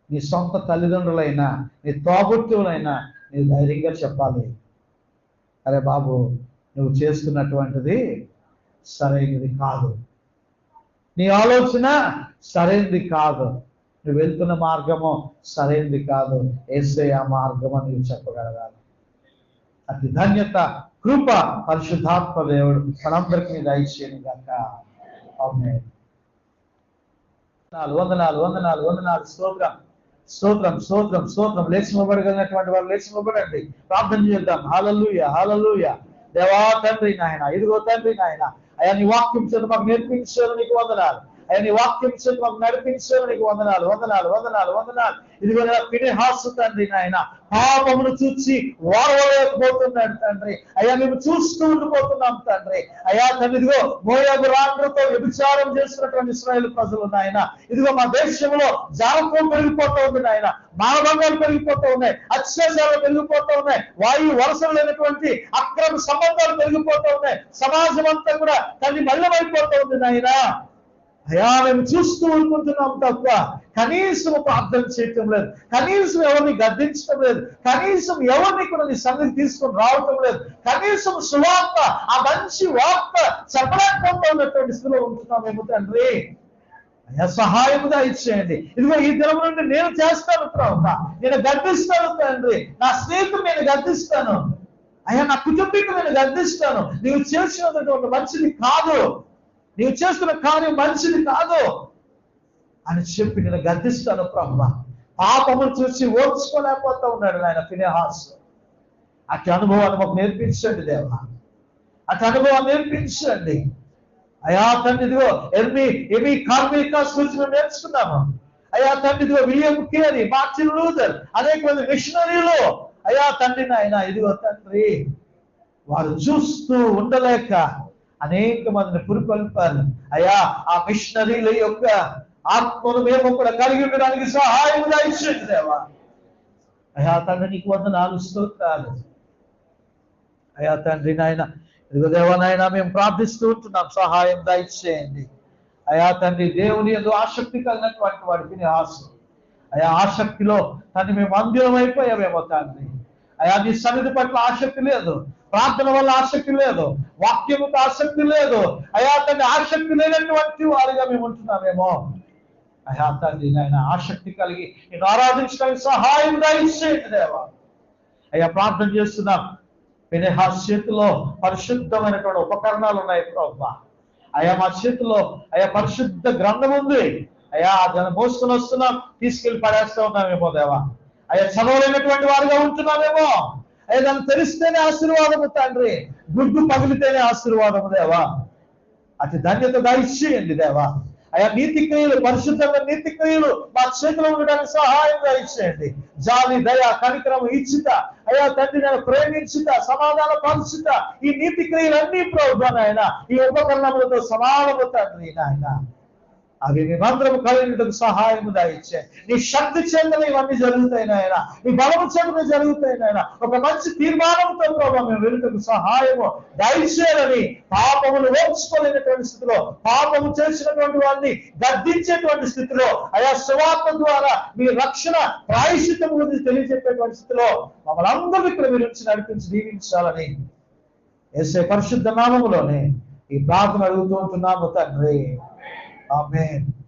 నీ సొంత తల్లిదండ్రులైనా, నీ తోబుట్టువులైనా, నీ ధైర్యంగా చెప్పాలి, అరే బాబు నువ్వు చేస్తున్నటువంటిది సరైనది కాదు, నీ ఆలోచన సరైనది కాదు, నువ్వు వెళ్తున్న మార్గము సరైనది కాదు, యేసయ్య మార్గం అని నువ్వు చెప్పగలగాలి. అతి ధన్యత, కృప పరిశుద్ధాత్మ దేవుడు మనందరికీ దయచేయను గాక. ఆమేన్. వందనాలు. స్తోత్రం. లేచి నిలబడగలిగినటువంటి వారు లేచి నిలబడండి, ప్రార్థన చేద్దాం. హల్లెలూయా. దేవా తండ్రి నాయన, ఇదిగో తండ్రి నాయన, అయ్యా నీ వాక్యం చేత మాకు నేర్పించారు, నీకు వందనాలు. అయ్యా నీ వాక్యం చేత మాకు నడిపించారు, నీకు వందనాలు. ఇదిగో ఫినెహాసు తండ్రి నాయన, పాపమును చూచి ఓర్వలేకపోతున్నాడు తండ్రి. అయ్యా మేము చూస్తూ ఉండిపోతున్నాం తండ్రి. అయ్యా తండ్రి, ఇదిగో మోయాబు రాత్రులతో వ్యభిచారం చేస్తున్నటువంటి ఇశ్రాయేలు ప్రజలు నాయన, ఇదిగో మా దేశంలో జాలత్వం పెరిగిపోతూ ఉంది నాయన, మానభంగాలు పెరిగిపోతూ ఉన్నాయి, అత్యాచారాలు పెరిగిపోతూ ఉన్నాయి, వాయు వరుసలు లేనటువంటి అక్రమ సంబంధాలు పెరిగిపోతూ ఉన్నాయి, సమాజం అంతా కూడా తల్లి మల్లమైపోతూ ఉంది నాయన. అయ్యా మేము చూస్తూ ఊరుకుంటున్నాం తప్ప కనీసం ప్రార్థన చేయటం లేదు, కనీసం ఎవరిని గద్దించడం లేదు, కనీసం ఎవరిని కూడా నీ సన్నిధి తీసుకొని రావటం లేదు, కనీసం సువార్త ఆ మంచి వార్త చెప్పలేకపోతా ఉన్నటువంటి స్థితిలో ఉంటున్నామేమో తండ్రి. అయ్యా సహాయముగా ఇచ్చేయండి. ఇదిగో ఈ దినం నుండి నేను చేస్తాను ప్రభువా, నేను గద్దిస్తాను తండ్రి, నా స్నేహితులు నేను గద్దిస్తాను, అయ్యా నా కుటుంబీకులు నేను గద్దిస్తాను, నీవు చేసినటువంటి మంచిది కాదు, నీవు చేస్తున్న కార్యం మంచిది కాదు అని చెప్పి నేను గద్దిస్తాను ప్రభువా. పాపమును చూసి ఓర్చుకోలేకపోతా ఉన్నాడు ఆయన ఫినెహాస్. అటు అనుభవాన్ని మాకు నేర్పించండి దేవా, అటు అనుభవాన్ని నేర్పించండి అయ్యా తండ్రి. ఇదిగో ఎమి కార్మిక సూచన నేర్చుకున్నాము అయ్యా తండ్రి. ఇదిగో విలియం కేరీ, మార్టిన్ లూథర్, అనేక మంది మిషనరీలు అయ్యా తండ్రి నాయన, ఇదిగో తండ్రి వారు చూస్తూ ఉండలేక అనేక మందిని పురికొల్పారు అయ్యా. ఆ మిషనరీల యొక్క ఆత్మను మేము కూడా కలిగి ఉండడానికి సహాయం ఇచ్చేది దేవా. అయ్యా తండ్రి నీకు వందనాలు, స్తోత్రాలు అయ్యా తండ్రి నాయన. ఇదిగో దేవా నాయన మేము ప్రార్థిస్తూ ఉంటున్నాం, సహాయం దయచేయండి అయ్యా తండ్రి. దేవుని యందు ఆసక్తి కలిగినటువంటి వాడికి ఫినెహాసు అయ్యా, ఆసక్తిలో తండ్రి మేము అంధ్యం అయిపోయామేమో తండ్రి అయ్యా. నీ సన్నిధి పట్ల ఆసక్తి లేదు, ప్రార్థన వల్ల ఆసక్తి లేదు, వాక్యముతో ఆసక్తి లేదు అయ్యా తండ్రి. ఆసక్తి లేనటువంటి వారిగా మేము ఉంటున్నామేమో అయ్యా తండ్రి నాయన. ఆసక్తి కలిగి నేను ఆరాధించడానికి సహాయం దయచేయండి దేవా. అయ్యా ప్రార్థన చేస్తున్నాం, ఫినెహాస్ చేతిలో పరిశుద్ధమైనటువంటి ఉపకరణాలు ఉన్నాయి ప్రభువా. అయ్యా మా చేతిలో అయ్యా పరిశుద్ధ గ్రంథం ఉంది అయ్యా, దాన్ని మోసుకొని వస్తున్నాం, తీసుకెళ్లి పడేస్తూ ఉన్నామేమో దేవా. అయ్యా చదవలేనటువంటి వారుగా ఉంటున్నామేమో అయ్యా. దాన్ని తెలిస్తేనే ఆశీర్వాదము తండ్రి, గుడ్డు పగిలితేనే ఆశీర్వాదము దేవా. అతి ధన్యత దయచేయండి దేవా. అయ్యా నీతి క్రియలు, పరిశుద్ధంగా నీతి క్రియలు మా చేతిలో ఉండడానికి సహాయం దయచేయండి. జాలి, దయ, కనికరం ఇచ్చుట అయ్యా తండ్రి, నేను ప్రేమించుట, సమాధాన పరుచుట, ఈ నీతి క్రియలన్నీ ప్రభువా నాయన ఈ ఉపకరణములతో సమానము తండ్రి నాయన. అవి మేమందరం కలిగినకు సహాయము దయచే. నీ శక్తి చేతనే ఇవన్నీ జరుగుతాయి నాయన, నీ బలము చేతనే జరుగుతాయి నాయన. ఒక మంచి తీర్మానంతో ప్రభావ మేము వెనుకకు సహాయము దయచేయాలని, పాపమును ఓర్చుకోలేనటువంటి స్థితిలో, పాపము చేసినటువంటి వారిని గద్దించేటువంటి స్థితిలో అయా సువార్త ద్వారా మీ రక్షణ ప్రాయశ్చిత్తం గురించి తెలియజెప్పేటువంటి స్థితిలో మమ్మల్ని అందరూ ఇక్కడ మీరు నడిపించి దీవించాలని యేసయ్య పరిశుద్ధ నామములోనే ఈ ప్రార్థన అడుగుతూ ఉంటున్నాము తండ్రి. Amen.